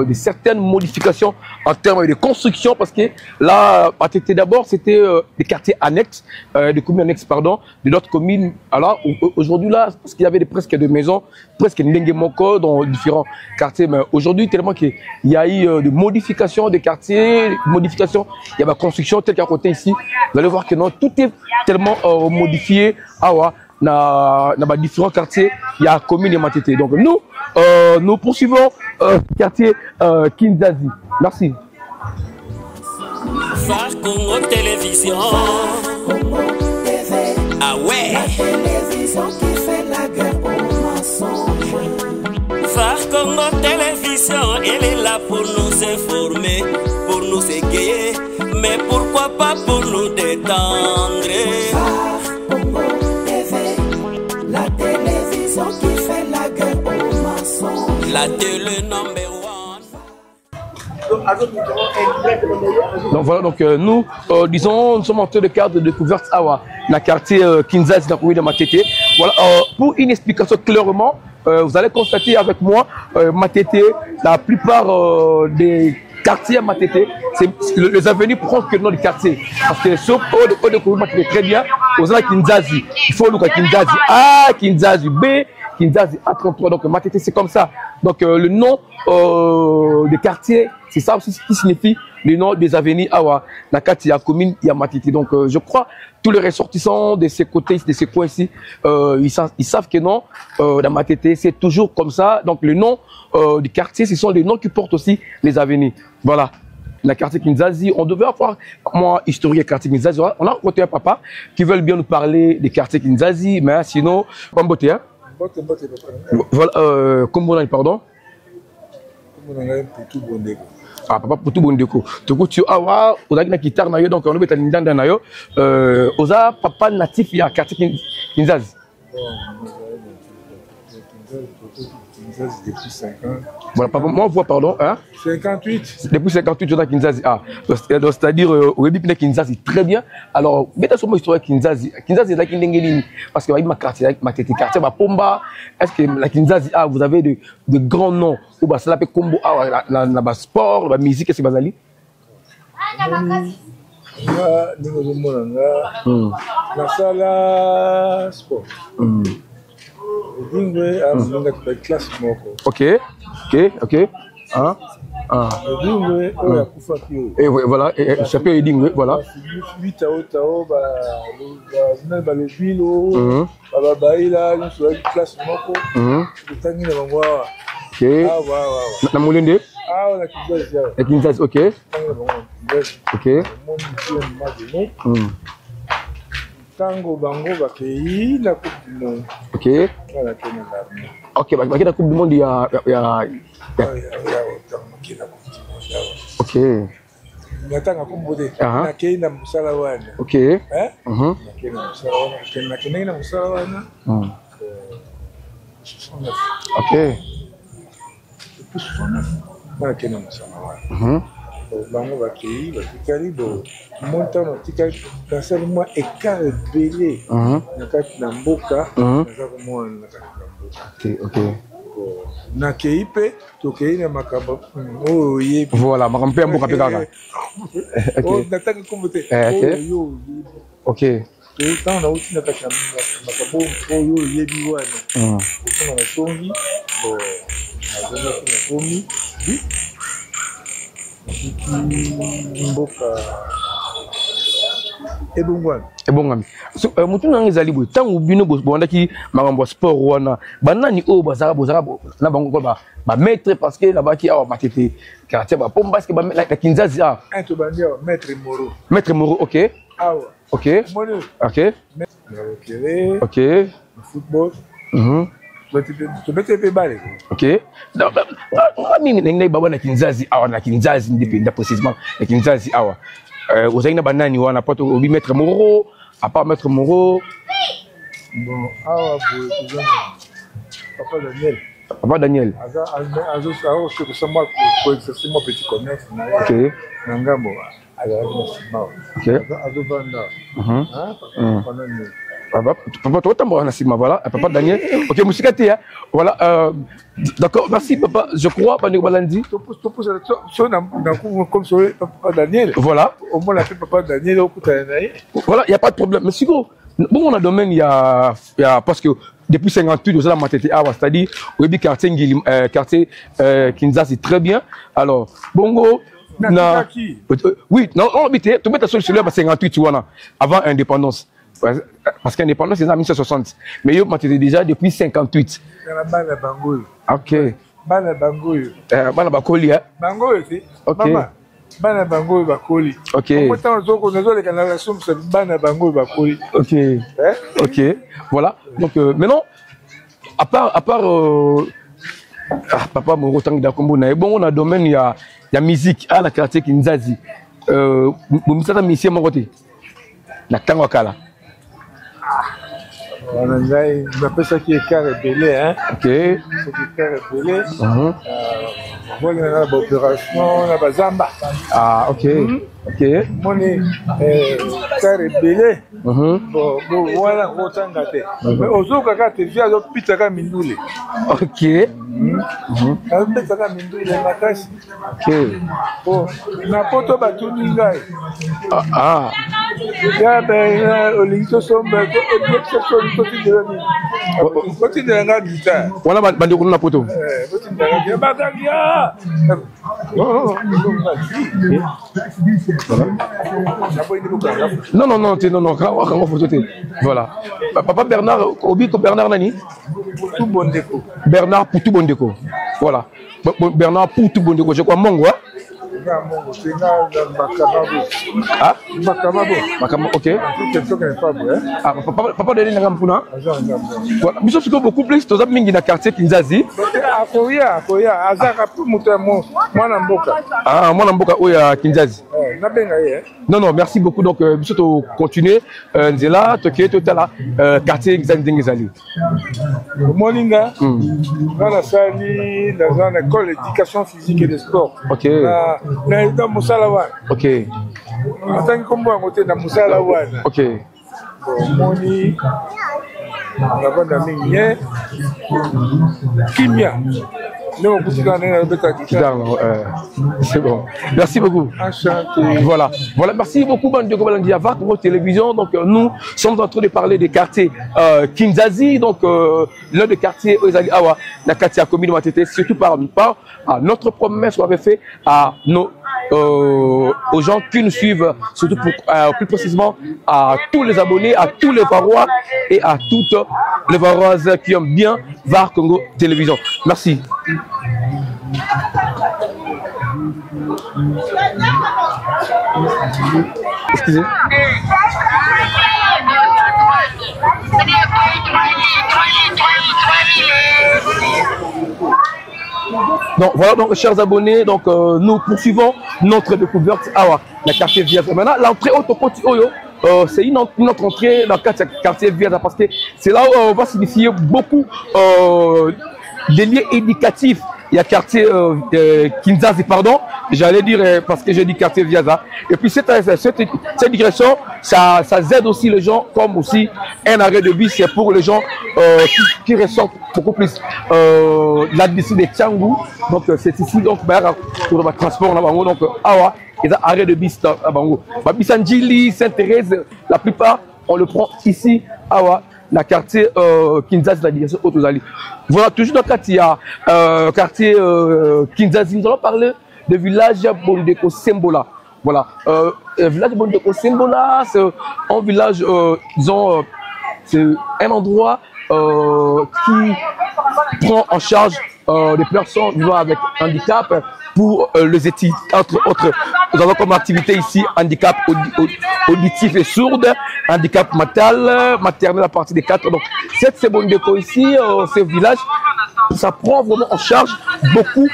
des certaines modifications en termes de construction, parce que là, d'abord c'était des quartiers annexes, des communes annexes, pardon, de notre commune. Alors aujourd'hui là, parce qu'il y avait presque des maisons, presque Ndenge Moko dans différents quartiers, mais aujourd'hui tellement qu'il y a eu des modifications des quartiers, modification, il y a ma construction telle qu'à côté ici. Vous allez voir que non, tout est tellement modifié. Dans différents quartiers, il y a commune et Matete. Donc nous poursuivons quartier Kinzazi. Merci. Phare Congo Télévision. Ah ouais. La télévision qui fait la guerre aux mensonges. Phare Congo Télévision, elle est là pour nous informer, pour nous égayer, mais pourquoi pas pour nous détendre. Phare Congo TV, la télévision qui fait la guerre aux mensonges. La télé number one. Donc voilà, donc nous disons, nous sommes en train de cadre de découverte Awa, la quartier Kinzazi dans la commune de Matete. Voilà, pour une explication clairement, vous allez constater avec moi, Matete, la plupart des quartiers à Matete, les avenues prennent que le nom du quartier. Parce que sauf au de Matete très bien, aux gens Kinzazi, il faut nous Kinzazi A, Kinzazi B, Kinzazi A33. Donc Matete c'est comme ça. Donc le nom des quartiers, c'est ça aussi qui signifie le nom des avenues Awa. La quartier à commune, il y a Matete. Donc je crois tous les ressortissants de ces côtés, de ces coins ici, ils savent que non, dans Matete, c'est toujours comme ça. Donc le nom du quartier, ce sont les noms qui portent aussi les avenues. Voilà. La quartier Kinzazi, on devait avoir, moi, historique quartier Kinzazi. On a rencontré un papa qui veut bien nous parler des quartiers Kinzazi, mais sinon, pas beauté, hein. Voilà, comment pardon? Ah, papa pour tout bon déco. Tu tu awa, on a une guitare na yo, donc on a une dinde na yo. Oza papa natif ya quartier Kinzazi. Depuis 50. Voilà, papa, moi, on voit, pardon, hein? 58. Depuis 58, on a Kinzazi. Ah, c'est-à-dire, au début, Kinzazi, très bien. Alors, mettez sur mon histoire Kinzazi. Kinzazi, c'est là qu'il y a parce que ma quartier, ma tête, quartier, ma pomba. Est-ce que la Kinzazi, ah, vous avez de grands noms? Ou bah, ça l'appelle combo, ah, la sport, la musique, qu'est-ce que vous allez? La salle sport. Ok, hein? Et voilà, chapeau et dingue, voilà. Tango bango bakei la coupe du monde. Ok. Ok, bah la coupe du monde il y a. Ok, Ok. Natanga kumbude. Nakei na musala wana. Ok. Nakei na musala wana. Nakei na musala wana. Ok. Nakei na musala wana. Bango bakei batikali bo monta no tikali kasali mwa écart belé. Nakati na mboka. Naza komona nakati na mboka. Ok. Nakei pe tokei na makambo oyo yebi. Voilà, makambo pe mboka pe kaka. Oh, nataka kumbude. Ok. Tant na uti nakati na makambo oyo yebi wana. Kuna na songi bo azona kuna komi. Mboka ebongami so mutu nanga ezali boye ntango bino bondaki makambo ya sport wana banani oyo bozala na bango ko bamaître parce que nabaki awa matete quartier bapomba parce que na Kinzazi awa maître moro ok awa ok ok ok football ok mimi ndenge baba na Kinzazi ndipenda précisément na Kinzazi awa ozali na banani wana poto obi maître moro à part maître moro bon awa papa Daniel petit commerce ok na ngambo Papa, toi, voilà, Papa Daniel. Ok, Moussikaté, voilà. D'accord, merci, Papa. Je crois, Papa Balandi. Papa Daniel. Voilà. Au moins, Papa Daniel, voilà, il n'y a pas de problème. Mais si bon, on a domaine, il y a parce que depuis 58, vous avez maté c'est-à-dire, au quartier Kinzazi, c'est très bien. Alors, bongo. Oui, non, on habitait, tout le monde sur 58, tu vois, avant l'indépendance. Parce qu'indépendance, c'est en 1960. Mais yo, m'étais déjà depuis 58. Ok. Bana Bangoyo. Bana Bakoli, hein? Bangoyo, c'est. Ok. Bana Bangoyo Bakoli. Ok. Bana Bangoyo Bakoli. Ok. Ok. Voilà. Donc, maintenant, à part Papa Moro Tangi Dakombo, bon, on a domaine, il y a musique, à la quartier Kinzazi. Moussata Missie Moroté. La Tangwakala. On appelle ça qui est carré belé, hein. Ok. C'est qui carré belé. Voilà, on a l'opération, on a Bazamba. Ah, ok. Ok. Mon carré belé. Bon, voilà, on t'en gâte. Mais aux autres, quand tu viens, on pite à Mindoule. Ok. On pite à Mindoule, ma casse. Ok. Bon, n'importe quoi, tout le monde. Ah. Il y a des Olympio Sombre, on a bandé pour la photo. Non, non, non, non, non, voilà. Papa Bernard, Bernard Nani Bernard pour tout bon déco. Voilà. Bernard pour tout bon déco. Je crois Mongo. Ah, ok. Ah, papa de l'Ingham Puna. Voilà. Mais sauf que beaucoup plus, tu as mis dans le quartier Kinzazi. Ah, moi, Namboka, oui, à Kinzazi. Non, non, merci beaucoup. Donc, surtout continuer. Nzela, Toké, tout là, quartier Kinzazi. Moninga, dans la salle, dans l'école d'éducation physique et de sport. Ok. Dans Moussalawan. Ok. Attends, comment on est dans Moussalawan. Ok. Moni, la bande à Migné, Kimia. C'est bon. Merci beaucoup. Enchanté. Voilà. Voilà. Merci beaucoup, Bande de Gobalandi à votre télévision. Donc, nous sommes en train de parler des quartiers Kinzazi. Donc, l'un des quartiers Ozali Awa, la quartier à commune Matete, surtout par à notre promesse qu'on avait fait à nos aux gens qui nous suivent, surtout pour, plus précisément à tous les abonnés, à tous les Varois et à toutes les Varoises qui aiment bien VAR Congo Télévision. Merci. Excusez. Donc voilà, donc chers abonnés, donc nous poursuivons notre découverte à la quartier Viaza. Maintenant, l'entrée au Tokoti Oyo, c'est une autre entrée dans le quartier Viaza parce que c'est là où on va s'initier beaucoup des liens éducatifs. Il y a quartier Kinzazi, pardon, j'allais dire parce que j'ai dit quartier Viaza. Et puis cette direction, ça aide aussi les gens, comme aussi un arrêt de bus, c'est pour les gens qui ressortent beaucoup plus là-dessus des Tchangou. Donc c'est ici donc pour le transport là donc awa, et arrêt de bus là Bango. Babisandjili, Sainte-Thérèse, la plupart on le prend ici awa. La quartier Kinzazi, la direction Otozali. Voilà, toujours dans le quartier, quartier Kinzazi, nous allons parler du village Bondeko Sembola. Voilà, le village Bondeko Sembola, c'est un village, disons, c'est un endroit qui prend en charge des personnes vivant avec handicap pour les études, entre autres. Nous avons comme activité ici handicap auditif et sourde, handicap maternel à partir des 4. Donc, cette Sebondeko ici, ce village, ça prend vraiment en charge beaucoup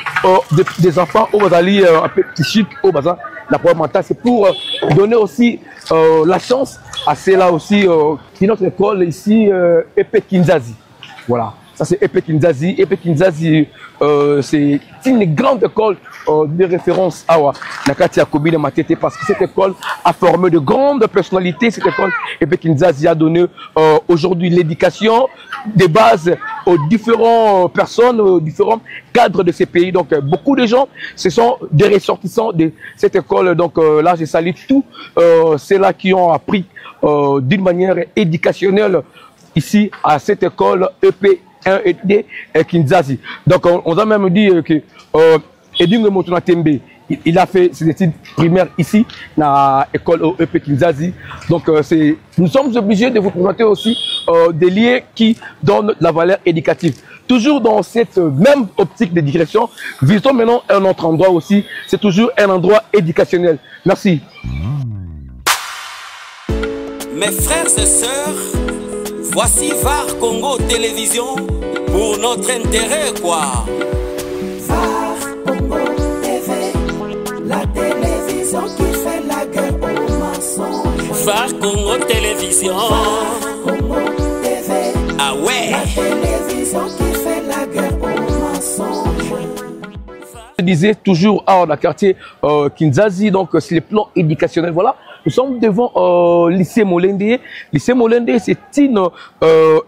des enfants au Bazali, un peu psychique, au Bazar. La problème mentale, c'est pour donner aussi la chance à ceux-là aussi, qui est notre école ici, Epé Kinzazi. Voilà. Ça, c'est Epé Kinzazi. Epé Kinzazi, c'est une grande école de référence à Nakatia Kobine Matete parce que cette école a formé de grandes personnalités. Cette école Epé Kinzazi a donné aujourd'hui l'éducation des bases aux différentes personnes, aux différents cadres de ces pays. Donc, beaucoup de gens, ce sont des ressortissants de cette école. Donc, là, je salue tous ceux-là qui ont appris d'une manière éducationnelle ici à cette école EP 1 et 2 Kinzazi. Donc on a même dit que Edunge Motuna Tembe, il a fait ses études primaires ici à l'école EP Kinzazi. Donc nous sommes obligés de vous présenter aussi des liens qui donnent la valeur éducative. Toujours dans cette même optique de direction, visitons maintenant un autre endroit aussi. C'est toujours un endroit éducationnel. Merci. Mes frères et sœurs, voici VAR Congo Télévision pour notre intérêt, quoi. VAR Congo TV, la télévision qui fait la guerre aux mensonges. VAR Congo Télévision. VAR Congo TV, ah ouais. la télévision qui fait la guerre aux mensonges. Je disais toujours à la quartier Kinzazi, donc c'est le plan éducationnel. Voilà. Nous sommes devant lycée Molende. Lycée Molende, c'est une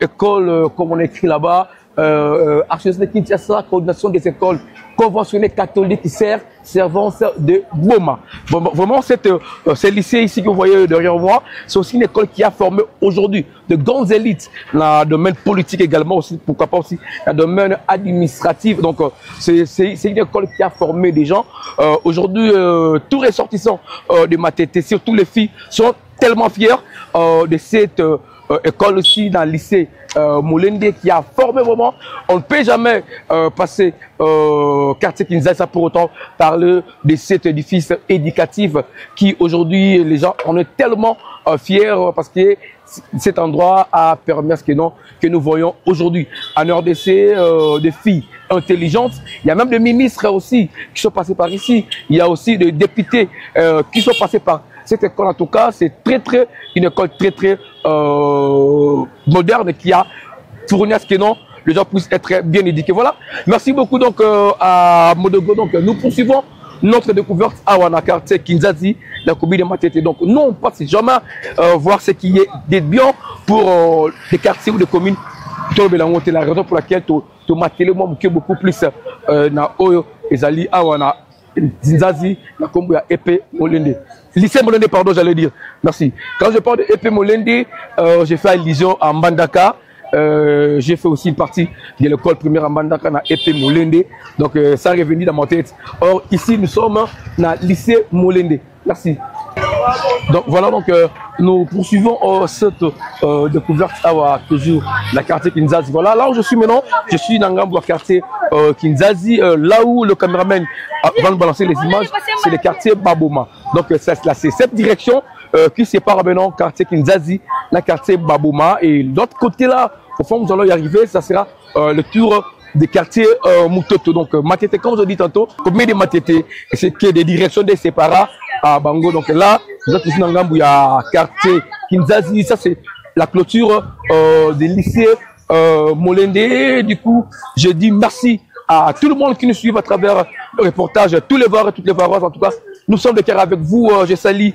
école, comme on écrit là-bas, Archdiocèse de Kinshasa, coordination des écoles conventionnées catholiques servance de Boma. Bon, vraiment, ce lycée ici que vous voyez derrière moi, c'est aussi une école qui a formé aujourd'hui de grandes élites dans le domaine politique également, aussi, pourquoi pas aussi dans le domaine administratif. Donc, c'est une école qui a formé des gens. Aujourd'hui, tous les ressortissants de Matete, surtout les filles, sont tellement fiers de cette école aussi dans le lycée Molende qui a formé vraiment. On ne peut jamais passer quartier Kinzazi pour autant parler de cet édifice éducatif qui aujourd'hui les gens en est tellement fiers parce que cet endroit a permis à ce que nous voyons aujourd'hui en RDC des filles intelligentes. Il y a même des ministres aussi qui sont passés par ici. Il y a aussi des députés qui sont passés par cette école. En tout cas, c'est une école très moderne qui a fourni à ce que les gens puissent être bien éduqués. Voilà. Merci beaucoup donc à Modogo. Donc nous poursuivons notre découverte à Wanakarté, Kinzazi, la commune de Matete. Donc nous on passe jamais voir ce qui est des biens pour des quartiers ou des communes. C'est la raison pour laquelle tu m'as beaucoup plus na Oyo Ezali Awana Kinzazi, la commune de Epé Molende. Lycée Molende, pardon, j'allais dire. Merci. Quand je parle de Epé Molende, j'ai fait allusion à Mbandaka. J'ai fait aussi une partie de l'école primaire à Mbandaka na Epé Molende. Donc ça est revenu dans ma tête. Or ici nous sommes dans le lycée Molende. Merci. Donc voilà, donc nous poursuivons cette découverte à toujours la quartier Kinzazi. Voilà, là où je suis maintenant, je suis dans le quartier Kinzazi, là où le caméraman va nous balancer les images, c'est le quartier Baboma. Donc c'est cette direction qui sépare maintenant le quartier Kinzazi, le quartier Baboma. Et l'autre côté là, au fond, nous allons y arriver, ça sera le tour des quartiers Mutoto. Donc Matete, comme je dis tantôt, combien de Matete, c'est que des directions des séparats à Bango. Donc là, vous êtes ici dans Ngambou, il y a quartier Kinzazi, ça c'est la clôture des lycées Molende. Du coup, je dis merci à tout le monde qui nous suit à travers le reportage, tous les vareurs et toutes les vareuses. En tout cas, nous sommes de cœur avec vous. Je salue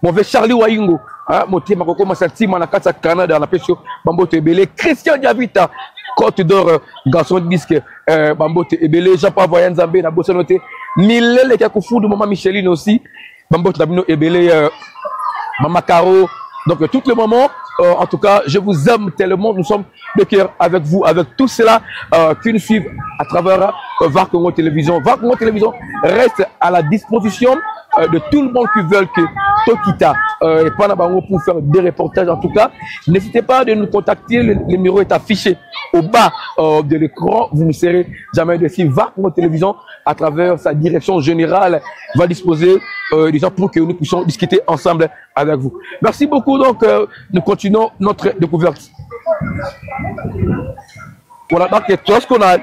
mon vieux Charlie Waingo, Moté Makoko Masati, Manakata Canada, la pêche Bambote Ebele, Christian Diavita, Côte d'Or, garçon de disque, Bambote Ebele, Jean-Paul Voyan Zambé, na bosse noté, Milele Kakoufoudou, Maman Micheline aussi, Bambote Labino Ebele, Maman Caro. Donc, tout le moment, en tout cas, je vous aime tellement. Nous sommes de cœur avec vous, avec tout cela qui nous suivent à travers VAR Congo Télévision. VAR Congo Télévision reste à la disposition de tout le monde qui veut que Tokita et Panabango pour faire des reportages. En tout cas, n'hésitez pas de nous contacter. Le numéro est affiché au bas de l'écran. Vous ne serez jamais déçus. VAR Congo Télévision, à travers sa direction générale, va disposer des gens pour que nous puissions discuter ensemble avec vous. Merci beaucoup. Donc, nous continuons notre découverte. Voilà, donc lorsqu'on a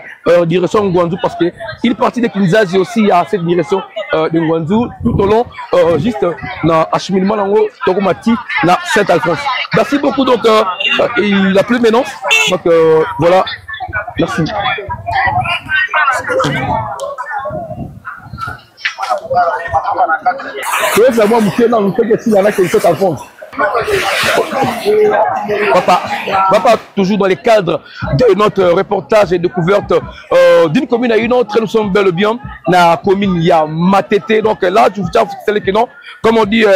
direction Ngwanzou, parce que il est parti de Kinzazi aussi à cette direction de Ngwanzou, tout au long, juste dans acheminement dans Tokomati, dans Saint-Alphonse. Merci beaucoup. Donc, il n'a plus maintenant. Donc, voilà. Merci. Papa, toujours dans les cadres de notre reportage et découverte d'une commune à une autre, nous sommes bel et bien dans la commune Matete. Donc là, je vous tiens que non, comme on dit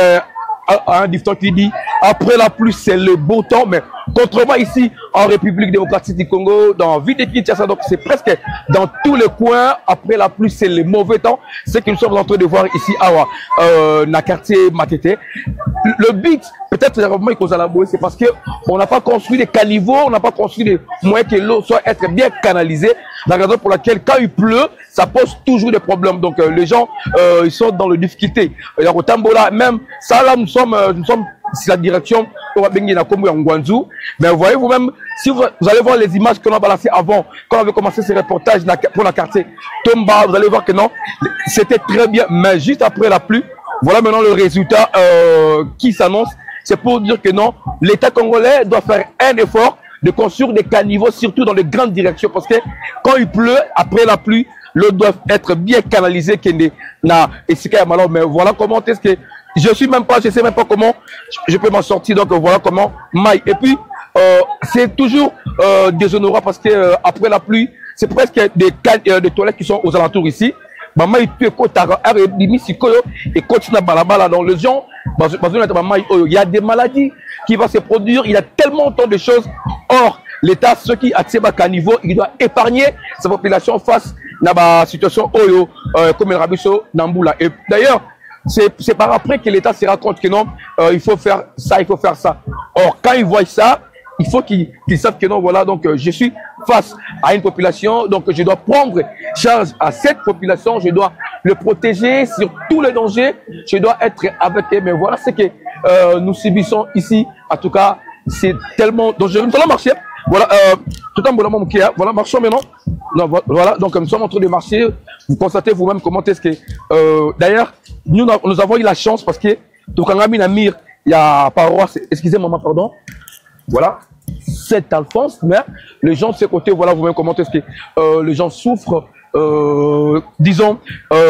un dicton qui dit après la pluie c'est le beau temps, mais contrairement ici en République démocratique du Congo, dans la ville de Kinshasa, donc c'est presque dans tous les coins, après la pluie c'est le mauvais temps. C'est que nous sommes en train de voir ici dans le quartier Matete. Le but, peut-être c'est parce que on n'a pas construit des caniveaux, on n'a pas construit des moyens que l'eau soit être bien canalisée. La raison pour laquelle quand il pleut, ça pose toujours des problèmes. Donc les gens ils sont dans les difficultés. Au Tambola, même ça là nous sommes c'est la direction on va baigner dans Kombo Ngwanzou. Mais voyez vous-même, si vous allez voir les images qu'on a balancées avant, quand on avait commencé ces reportages pour la quartier Tomba, vous allez voir que non, c'était très bien. Mais juste après la pluie, voilà maintenant le résultat qui s'annonce. C'est pour dire que non, l'État congolais doit faire un effort de construire des caniveaux, surtout dans les grandes directions, parce que quand il pleut, après la pluie, l'eau doit être bien canalisée. Mais voilà comment est-ce que je sais même pas comment je peux m'en sortir. Donc voilà comment maille. Et puis c'est toujours déshonorant parce que après la pluie, c'est presque des toilettes qui sont aux alentours ici. Maman il peut et continue à balabala dans les gens. Il y a des maladies qui vont se produire. Il y a tellement de choses. Or l'État, ceux qui attirent à niveau, il doit épargner sa population face à la situation comme le Rabiso Namboula. Et d'ailleurs, c'est par après que l'État se rend compte que non, il faut faire ça, il faut faire ça. Or, quand ils voient ça, il faut qu'ils savent que non, voilà, donc je suis face à une population, donc je dois prendre charge à cette population, je dois le protéger sur tous les dangers, je dois être avec eux. Mais voilà ce que nous subissons ici. En tout cas, c'est tellement dangereux. Nous allons marcher. Voilà, tout en bonhomme qui est, voilà, marchons maintenant. Non, voilà, donc nous sommes en train de marcher. Vous constatez vous-même comment est-ce que, d'ailleurs, nous avons eu la chance parce que, donc, en Aminamir, il y a paroisse, excusez-moi, pardon. Voilà, Saint-Alphonse, mais les gens de ce côté, voilà, vous-même comment est-ce que les gens souffrent, disons,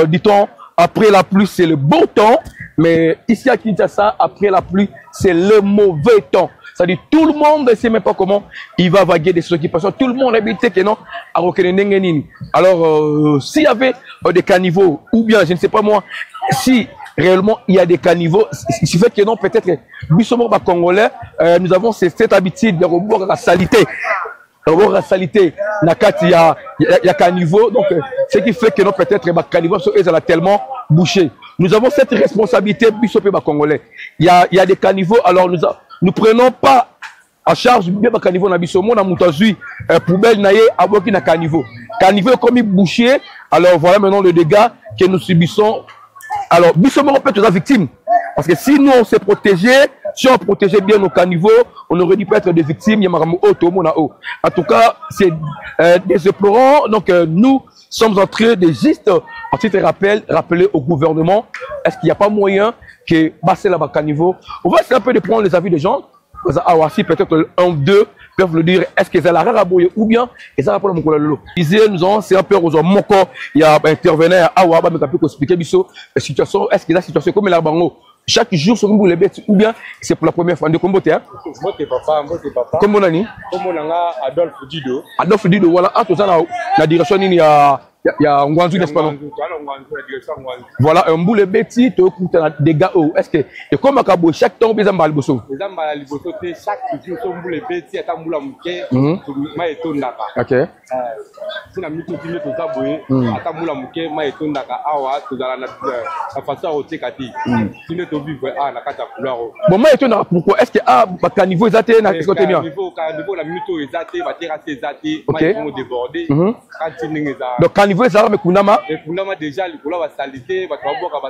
dit-on, après la pluie, c'est le beau temps, mais ici à Kinshasa, après la pluie, c'est le mauvais temps. C'est-à-dire tout le monde ne sait même pas comment il va vaguer des occupations. Tout le monde habite que non à Rokenenengenini. Alors, s'il y avait des caniveaux, ou bien, je ne sais pas moi, si réellement il y a des caniveaux, il suffit que non, peut-être, Bissomor Congolais, nous avons cette habitude de revoir la salité. La salité, il y a caniveau, donc ce qui fait que non, peut-être, les caniveaux sont tellement bouchés. Nous avons cette responsabilité, Bissomor Congolais. Il y a des caniveaux, alors nous prenons pas en charge bien caniveau na bisomo na mutazui poubelle naie aboki na caniveau. Caniveau comme bouché. Alors voilà maintenant le dégât que nous subissons. Alors bisomo peut être victime parce que si nous on s'est protégé si on protégeait bien nos caniveaux, on aurait dû pas être des victimes. En tout cas, c'est déplorant. Donc, nous sommes en train de juste, en titre rappeler au gouvernement, est-ce qu'il n'y a pas moyen que passer là-bas caniveau? On va essayer un peu de prendre les avis des gens. Si peut-être un ou deux peuvent le dire, est-ce qu'ils ont la raraboye ou bien ils ont rapport à mon collègue. Nous avons, c'est un peu aux hommes, il y a intervenant à Awa, mais peut expliquer la situation, est-ce qu'il y a une situation comme la bango? Chaque jour, sur les bêtes, ou bien c'est pour la première fois. Comment tu es? Moi, c'est papa. Comment on a dit? Comme on a Adolphe Dido. Adolphe Dido, voilà. Ah, tout ça, la direction, il y a Ngwanzu, n'est-ce pas? Voilà, un boule bêti, tu as des gars. Est-ce que, et comme à Cabo, chaque temps, ils ont mal bosso. Ils ont mal bosso, chaque jour, ils ont boule bêti, à Tamboula Mouké, Maïton Naka. Ok. Si la mytho qui met tout ça, à Tamboula Mouké, Maïton Naka, Awa, tout dans la façon à ôter Kati. Si nous devons vivre à la carte à couleur. Bon, Maïton Naka, pourquoi? Est-ce que, à niveau exact, il y a quelque chose de niveau, la mytho exact, va terrasser exact, Maïton débordé. Donc, niveau ça mais kunama déjà le va salité va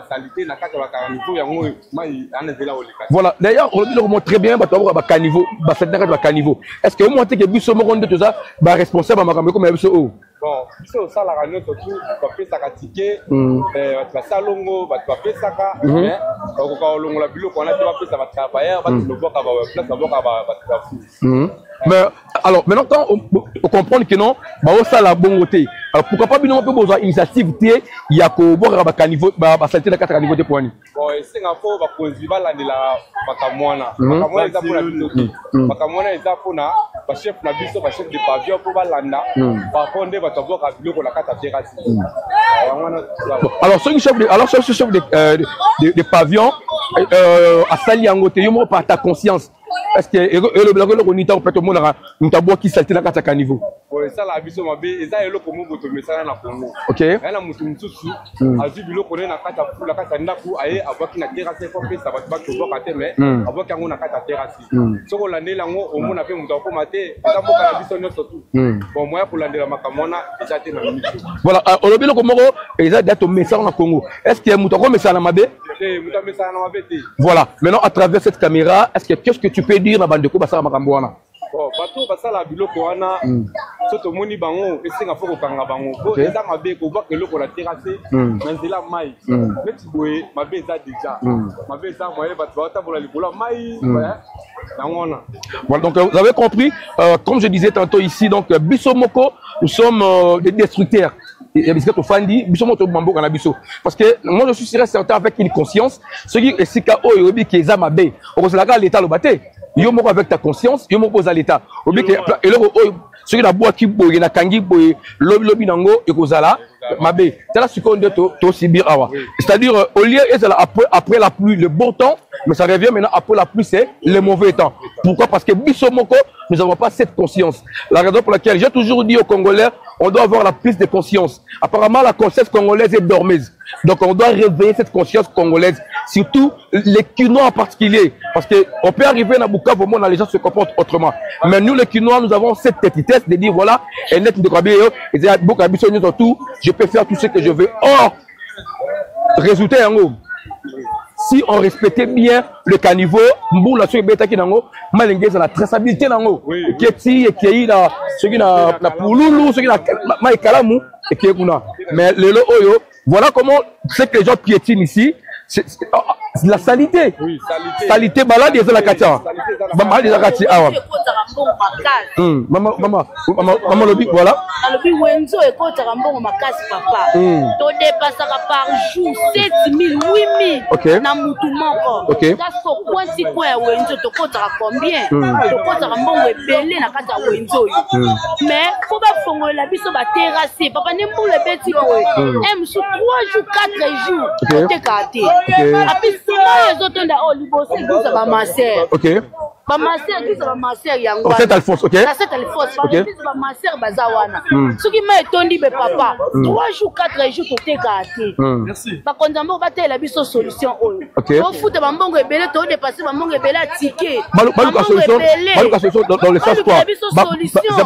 salité na kata va caniveau yango mai anazela oleka. Voilà, d'ailleurs on le montre très bien ba caniveau ba cette na caniveau. Est-ce que vous montrez que biso mo ronde tout ça ba responsable makambo comme biso bon biso ça la rano surtout va pesa ka ticket va salongo va pesa ka mais ko longo la biloko na va pesa va travailler va le boka va place va boka va. Mais alors maintenant quand on comprend que non ba ça la bon côté. Alors pourquoi pas bien on peut besoin initiative té ya ko boka ba caniveau ba salité na kata caniveau de poani. Bon c'est nga fo ba konziba la de la makamwana eza pour la biso makamwana eza pour na ba chef na biso ba chef de pavillon pour ba landa ba fondé ba toboka biloko la kata terrasse. Alors ce chef de pavillon à sali yango te yo mo par ta conscience. Est-ce que le blague le bonita ou peut-être mon nous t'abo qui salté la kata caniveau. Bon ça la biso mabe eza eloko mo boto mesana na Congo. OK. Ela mutu msusu azu biloko na kata fu la kata ndaku aye abaki na terrasse pour que ça va pas que boka te mais abaki yango na kata terrasse. Soko landela ngo omona pe mutu ko mate eza boka na biso nyonso tout. Bon moya pour landela makamona eza te na miso. Voilà, on le ko moko eza date message na Congo. Est-ce que mutu ko mesana mabe? Mutu mesana na mabe te. Voilà, maintenant à travers cette caméra, est-ce que qu'est-ce que tu peux dire na bandeko basala makambo wana? Bon, bato basala biloko wana soto moni bango esenga foko kanga bango bo eza mabe ko ba keloko la terrasse na nzela mai meti boye mabe eza déjà mabe eza moye bato bata bola likolo mai na ngona. Voilà, donc vous avez compris comme je disais tantôt ici donc biso moko nous sommes des destructeurs. Et biscuit au fandi biso moto mambo kana biso parce que moi je suis sûr certain avec une conscience ce qui est sika o yobi ki eza mabe o ko la l'état lo baté yo moko avec ta conscience yo moko za l'état obi ke eloko o ce qui na bois ki boye na kangi boye lobi nango e ko zala mabe tala seconde to subir awa c'est-à-dire au lieu ezala après la pluie le bon temps mais ça revient maintenant après la pluie c'est le mauvais temps. Pourquoi? Parce que biso moko nous n'avons pas cette conscience. La raison pour laquelle j'ai toujours dit aux Congolais on doit avoir la prise de conscience. Apparemment la conscience congolaise est dormeuse. Donc on doit réveiller cette conscience congolaise, surtout les Kinois en particulier, parce que on peut arriver à Bukavu, au les gens se comportent autrement. Mais nous les Kinois, nous avons cette petitesse de dire voilà, et net de tout, je peux faire tout ce que je veux. Or, résultat en haut. Si on respectait bien le caniveau, Mboula sur bêta qui nango, malengez la traçabilité nango. Keti et qui la ce qui na pouloulou, ce qui na maïkalamu et qui kuna. Mais le oyo, voilà comment c'est que les gens piétinent ici. C'est la salité. Oui, salité. Salité balade et la katia. Maman des akati awa. Maman le big voilà. Le big wenzo et quand tu rambon makasi papa. To dépassera par jour 7000 8000. OK. Na mutu moko. OK. Kaso kwasi kwa wenzo to kotara combien? To kotara mbongo ebele na kata wenzo. Mais faut pas fongola la biso ba terrasser. Papa ne pour le beti boy. M sous 3 jours 4 jours. Te kate. OK. Apis sima les autres là au libosi vous ça va masser. OK. ba master qui ba master yango Saint Alphonse, OK. Saint Alphonse ba master bazawana soki ma etondi be papa 3 jours 4 jours toteka ate merci ba konzambo batela biso solution oyo o futa ba mbongo ebele to dépasser ba mbongo ebele ticket baluka solution dans le sens quoi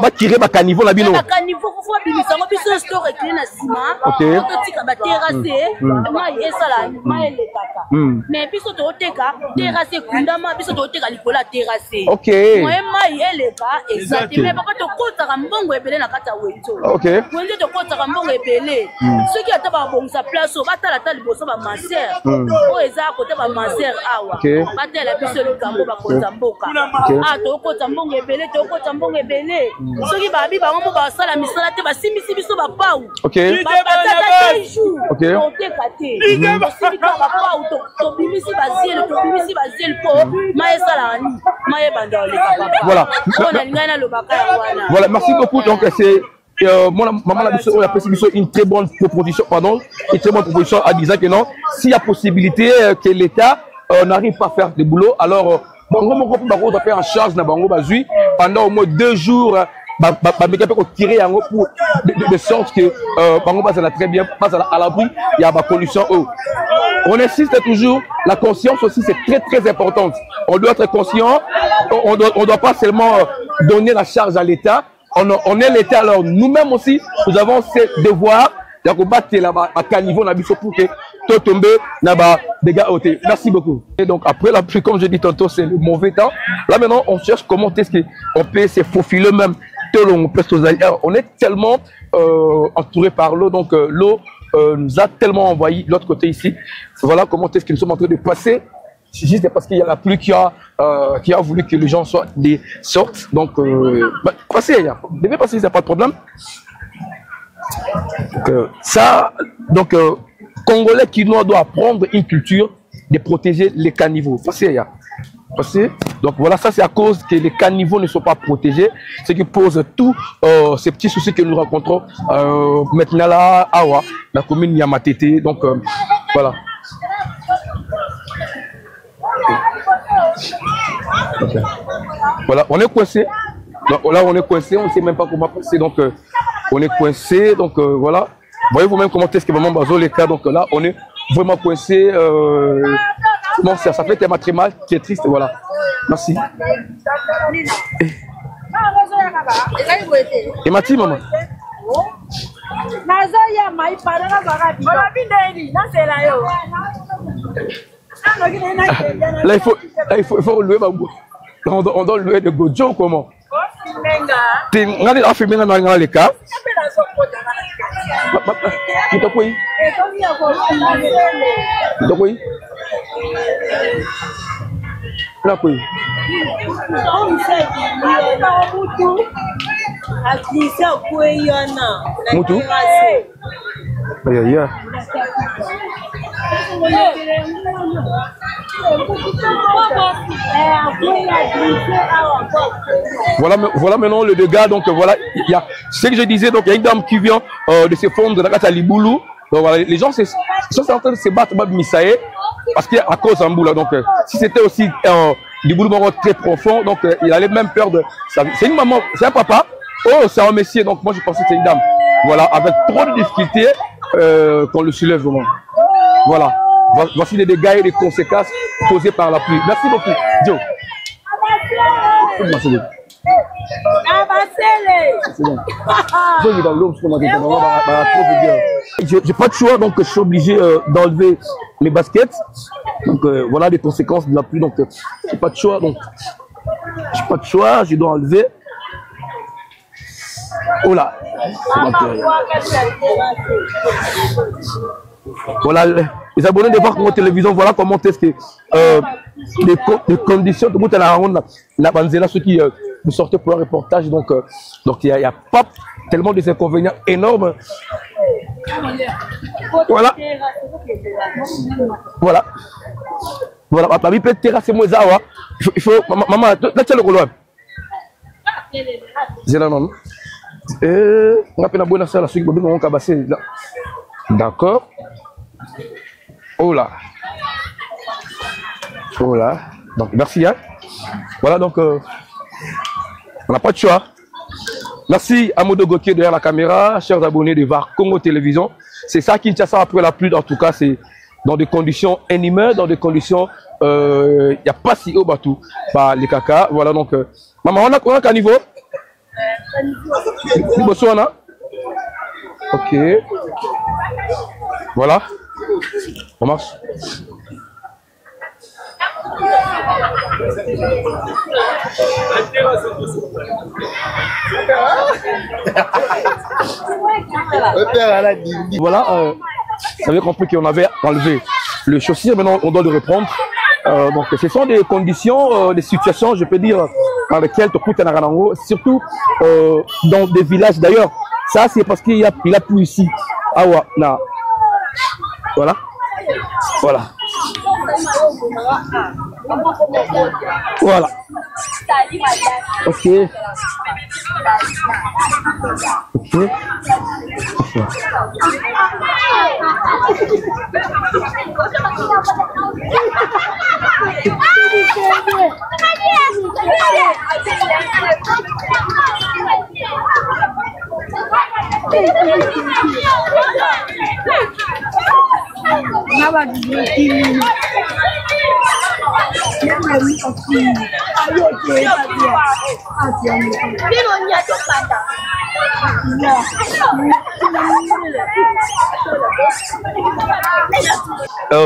ba tirer ba caniveau na bino ba caniveau faut bimisa ngo biso store clé na sima to tika ba terrasse ma yesala ma ele kaka mais biso to teka terrasse kundama biso to teka likola terrasse moi mai eleka exactement papa to kota mbongo ebele na kata wenzo wenzo to kota mbongo ebele soki ata ba bongisa place batala tali boso ba master o eza kota ba master awa batela biso le kambo ba kota mboka to kota mbongo ebele to kota mbongo ebele soki babi bango ba sala misala te ba simisi biso ba pau ba tata jour to teka te soki ba pau to bimisi ba ziel po mai sala ni mai banda le papa voilà merci beaucoup donc c'est maman la biso a fait une très bonne proposition en disant que non s'il y a possibilité que l'État n'arrive pas à faire du boulot alors bango va faire en charge na bango bazui pendant au moins 2 jours tirer pour de sorte que bango va très bien passe à l'abri il y a la pollution eau. On insiste toujours, la conscience aussi c'est très très importante. On doit être conscient, on doit pas seulement donner la charge à l'État, on est l'État alors nous-mêmes aussi nous avons ce devoir de battre là-bas à quel niveau on a besoin pour que tout tombe là-bas dégâts ôtés. Merci beaucoup. Et donc après la pluie comme je dis tantôt c'est le mauvais temps. Là maintenant on cherche comment est-ce qu'on peut se faufiler même. On est tellement entouré par l'eau donc l'eau nous a tellement envahi de l'autre côté ici. Voilà comment est-ce que nous sommes en train de passer. Juste parce qu'il y a la pluie qui a voulu que les gens sortent. Donc, passez, vous devez passer, il n'y a pas de problème. Donc, Congolais qui doit apprendre une culture de protéger les caniveaux. Passez. Donc voilà, ça c'est à cause que les caniveaux ne sont pas protégés, ce qui pose tous ces petits soucis que nous rencontrons maintenant là, Awa, la commune Yamatete. Donc voilà. Okay. Voilà, on est coincé. Donc, là on est coincé, on ne sait même pas comment passer. Donc on est coincé. Donc voilà. Voyez vous-même comment est-ce que maman Bazo les cas. Donc là on est vraiment coincé. Bon, ça fait tellement très mal, qui est triste, voilà. Merci. Et Mati, maman. Là, il faut louer ma boue. On doit louer de Gojo, comment? Tu as fait bien dans les cas. Mutu? Voilà maintenant le dégât. Donc voilà, il y a ce que je disais. Donc il y a une dame qui vient de se fondre de la case à Liboulou. Donc voilà, les gens sont en train de se battre Misaé parce qu'il y a à cause d'Amboula. Donc si c'était aussi Liboulou très profond, donc il avait même peur de. C'est une maman, c'est un papa. Oh, c'est un messier. Donc moi je pensais que c'est une dame. Voilà, avec trop de difficultés qu'on le soulève vraiment. Voilà. Voici les dégâts et les conséquences causées par la pluie. Merci beaucoup, Joe. Merci beaucoup. J'ai pas de choix, donc je suis obligé d'enlever mes baskets. Donc voilà les conséquences de la pluie. Donc j'ai pas de choix, donc j'ai pas de choix, je dois enlever. Oh là. Voilà les abonnés de voir notre télévision, voilà comment est-ce que les conditions de bout à la ronde, la banzela, ceux qui nous sortaient pour un reportage, donc il n'y a pas tellement des inconvénients énormes. Voilà. Voilà. Voilà, ma vie peut terrasser moi ça. Il faut maman, là tu le rouleau. C'est là non. On a peine bonne ça la suite, on va passer. D'accord. Oh là. Oh là. Donc merci hein. Voilà, donc, on n'a pas de choix. Merci à Modo Gauthier derrière la caméra, chers abonnés de VAR Congo Télévision. C'est ça qui tient ça après la pluie, en tout cas, c'est dans des conditions animées, dans des conditions, il n'y a pas si haut bateau, bah, les caca. Voilà, donc, maman, on a qu'un niveau? Niveau on a? Ok. Voilà. On marche. Voilà, vous avez compris qu'on avait enlevé le chaussure, maintenant on doit le reprendre. Donc ce sont des conditions, des situations, je peux dire, dans lesquelles surtout dans des villages d'ailleurs. Ça c'est parce qu'il y a plus ici. Ah ouais, non. Voilà. Voilà. Voilà. Ok. Ok.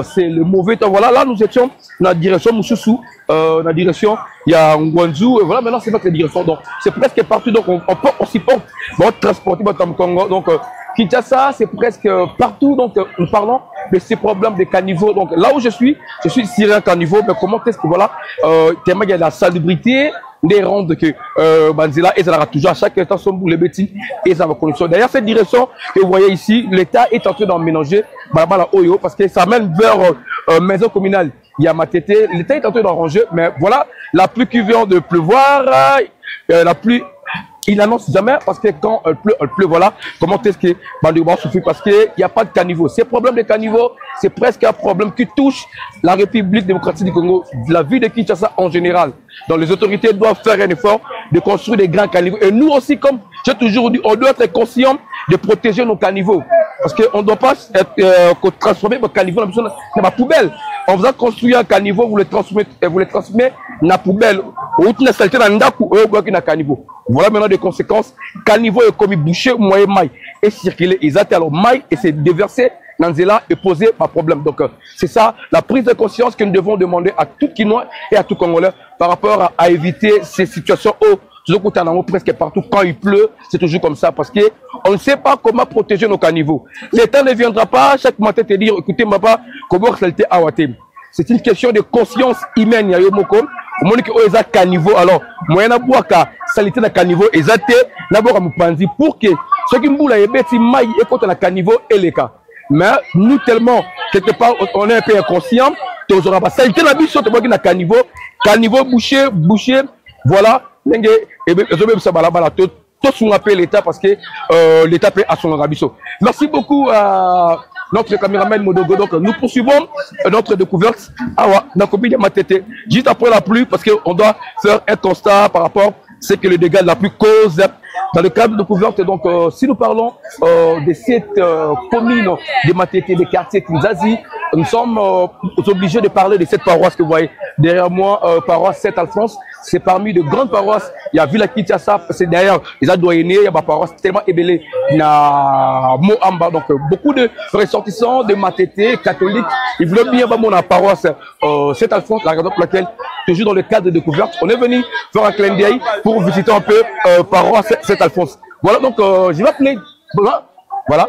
C'est le mauvais temps. Voilà, là nous étions dans la direction Moussoussou, dans la direction, il y a Ngwanzou, et voilà, maintenant c'est notre direction. Donc c'est presque partout, donc on s'y porte, on transporte dans Congo. Donc Kinshasa, c'est presque partout, donc nous parlons de ces problèmes de caniveaux. Donc là où je suis syrien caniveau, mais comment est-ce que voilà, tellement il y a la salubrité, des rondes que Banzela et ça toujours à chaque instant son bout les bêtises et ça va connexion. D'ailleurs cette direction que vous voyez ici, l'État est en train d'en mélanger Balabala Oyo parce que ça mène vers maison communale. Il y a Matete, l'État est en train d'en ranger, mais voilà la pluie qui vient de pleuvoir, la pluie. Il n'annonce jamais parce que quand elle pleut, voilà. Comment est-ce que Bandouba souffre parce qu'il n'y a pas de caniveau. Ces problèmes de caniveau, c'est presque un problème qui touche la République démocratique du Congo, la ville de Kinshasa en général. Donc les autorités doivent faire un effort de construire des grands caniveaux. Et nous aussi, comme j'ai toujours dit, on doit être conscient de protéger nos caniveaux. Parce qu'on ne doit pas transformer nos caniveaux dans la poubelle. On vous a construit un caniveau, vous le transformez dans la poubelle. Voilà maintenant des conséquences. Caniveau est comme boucher, moyen maille et circuler. Ils atteignent alors maille et c'est déversé dans Zéla et poser pas problème. Donc c'est ça la prise de conscience que nous devons demander à tout Kinois et à tout Congolais par rapport à éviter ces situations où presque partout quand il pleut, c'est toujours comme ça parce que on ne sait pas comment protéger nos caniveaux. L'État ne viendra pas chaque matin te dire écoutez papa comment saleté à Watem. C'est une question de conscience humaine. Monique Oeza caniveau alors moyen na boaka salité na caniveau ezate na boka mupanzi pour que ceux qui mboula ebeti mai et quand on a caniveau et les cas mais nous tellement quelque part on est un peu inconscient tu auras pas salité na biso te boki na caniveau boucher voilà ndenge ezobe ça balabala tout ce qu'on appelle l'État parce que l'État paie à son rabisso. Merci beaucoup à notre caméraman Modogo. Donc nous poursuivons notre découverte dans Kobi Matete juste après la pluie parce qu'on doit faire un constat par rapport à ce que le dégât de la pluie cause dans le cadre de découverte. Donc si nous parlons de cette commune de Matete, des quartiers Kinzazi, nous sommes obligés de parler de cette paroisse que vous voyez derrière moi, paroisse Saint-Alphonse. C'est parmi de grandes paroisses. Il y a Villa Kinshasa, c'est derrière les adoyenés, il y a ma paroisse tellement ébélée, na Moamba. Donc beaucoup de ressortissants de Matete, catholiques, ils voulaient bien avoir la paroisse Saint-Alphonse, la raison pour laquelle, toujours dans le cadre de découverte, on est venu faire un clin d'œil pour visiter un peu paroisse Saint-Alphonse. Voilà, donc je vais appeler. Voilà.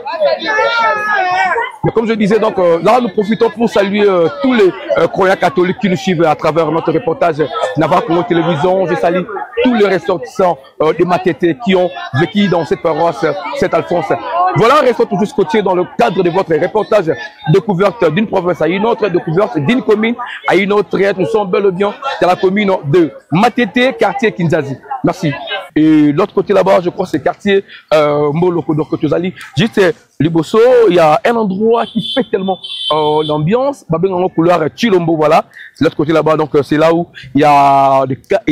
Mais comme je disais, donc là nous profitons pour saluer tous les croyants catholiques qui nous suivent à travers notre reportage Navarre Congo Télévision. Je salue tous les ressortissants de Matete qui ont vécu dans cette paroisse Saint-Alphonse. Voilà, restons toujours scotchés dans le cadre de votre reportage découverte d'une province à une autre, découverte d'une commune à une autre. Nous sommes bel et bien dans la commune de Matete, quartier Kinzazi. Merci. Et l'autre côté là-bas, je crois, c'est quartier Moloko, donc Tozali. Juste Liboso, il y a un endroit qui fait tellement l'ambiance. Babengano couleur Chilombo, voilà. C'est l'autre côté là-bas, donc c'est là où il y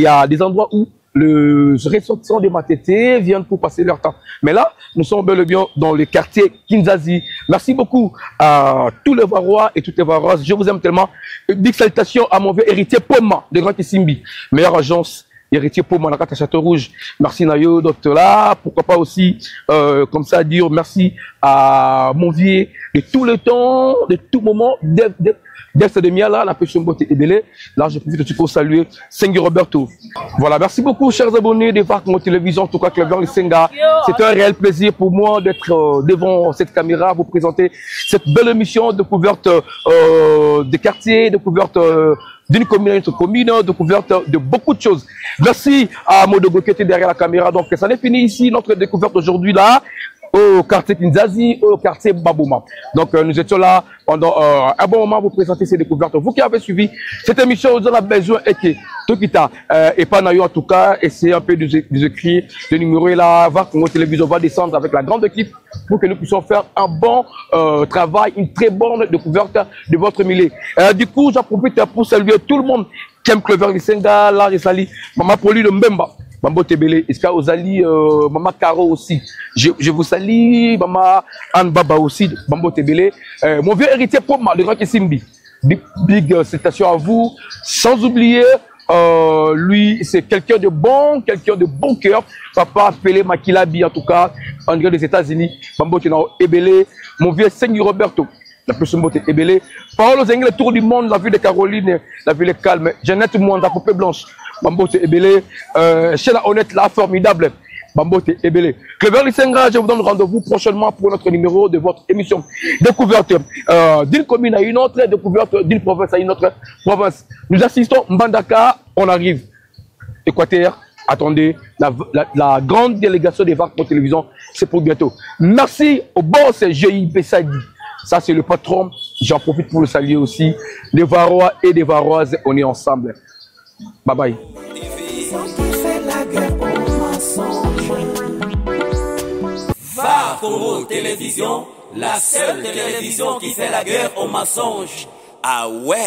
a des endroits où les ressortissants des Matete viennent pour passer leur temps. Mais là, nous sommes bel et bien dans le quartier Kinzazi. Merci beaucoup à tous les Varois et toutes les Varoises. Je vous aime tellement. Une big salutation à mon vieux héritier Poma de Grand Kissimbi, meilleure agence. Héritier Poma, la Château Rouge. Merci Nayo, docteur là. Pourquoi pas aussi, comme ça dire, merci à mon vieux de tout le temps, de tout moment, dès ce demi-là, la pêche beauté et belé. Là, je profite pour saluer Sengi Roberto. Voilà, merci beaucoup, chers abonnés de voir mon télévision, en tout cas, Club le Senga. C'est un réel plaisir pour moi d'être devant cette caméra, vous présenter cette belle émission de découverte des quartiers, découverte d'une commune à une autre commune, découverte de beaucoup de choses. Merci à Modogo qui était derrière la caméra. Donc, ça n'est fini ici, notre découverte aujourd'hui là, au quartier Kinzazi, au quartier Babouma. Donc, nous étions là pendant un bon moment pour présenter ces découvertes. Vous qui avez suivi cette émission, vous en avez besoin et que tout qui t'a, et pas Nayo en tout cas, essayez un peu de écrire. Le numéro est là, voir que notre télévision va descendre avec la grande équipe pour que nous puissions faire un bon travail, une très bonne découverte de votre milieu. Du coup, j'en profite pour saluer tout le monde qui aime Clover Lisenga, là, Resali, Maman Poli de Mbemba. Mambo Tebele, Iska Ozali, Maman Caro aussi. Je vous salue, Maman Anne Baba aussi, Mambo Tebele. Mon vieux héritier Poma, de Grand Kissimbi. Big citation à vous. Sans oublier, lui, c'est quelqu'un de bon cœur. Papa appelé Makilabi, en tout cas, en des États-Unis. Mambo Tenao Ebele. Mon vieux Sengi Roberto. La personne beauté Ebele. Paolo Zengé, le tour du monde, la ville de Caroline, la ville est calme. Jeannette Mwanda, Poupée Blanche. Mambote Ebele, chez la honnête, là, formidable. Mambote Ebele. Clever Lisenga, je vous donne rendez-vous prochainement pour notre numéro de votre émission. Découverte d'une commune à une autre, découverte d'une province à une autre province. Nous assistons Mbandaka, on arrive. Équateur, attendez, la grande délégation des vagues pour télévision, c'est pour bientôt. Merci au boss GIP Sadi. Ça, c'est le patron. J'en profite pour le saluer aussi. Les Varois et des Varoises, on est ensemble. Bye bye. VAR Congo Télévision, la seule télévision qui fait la guerre aux mensonges. Ah ouais.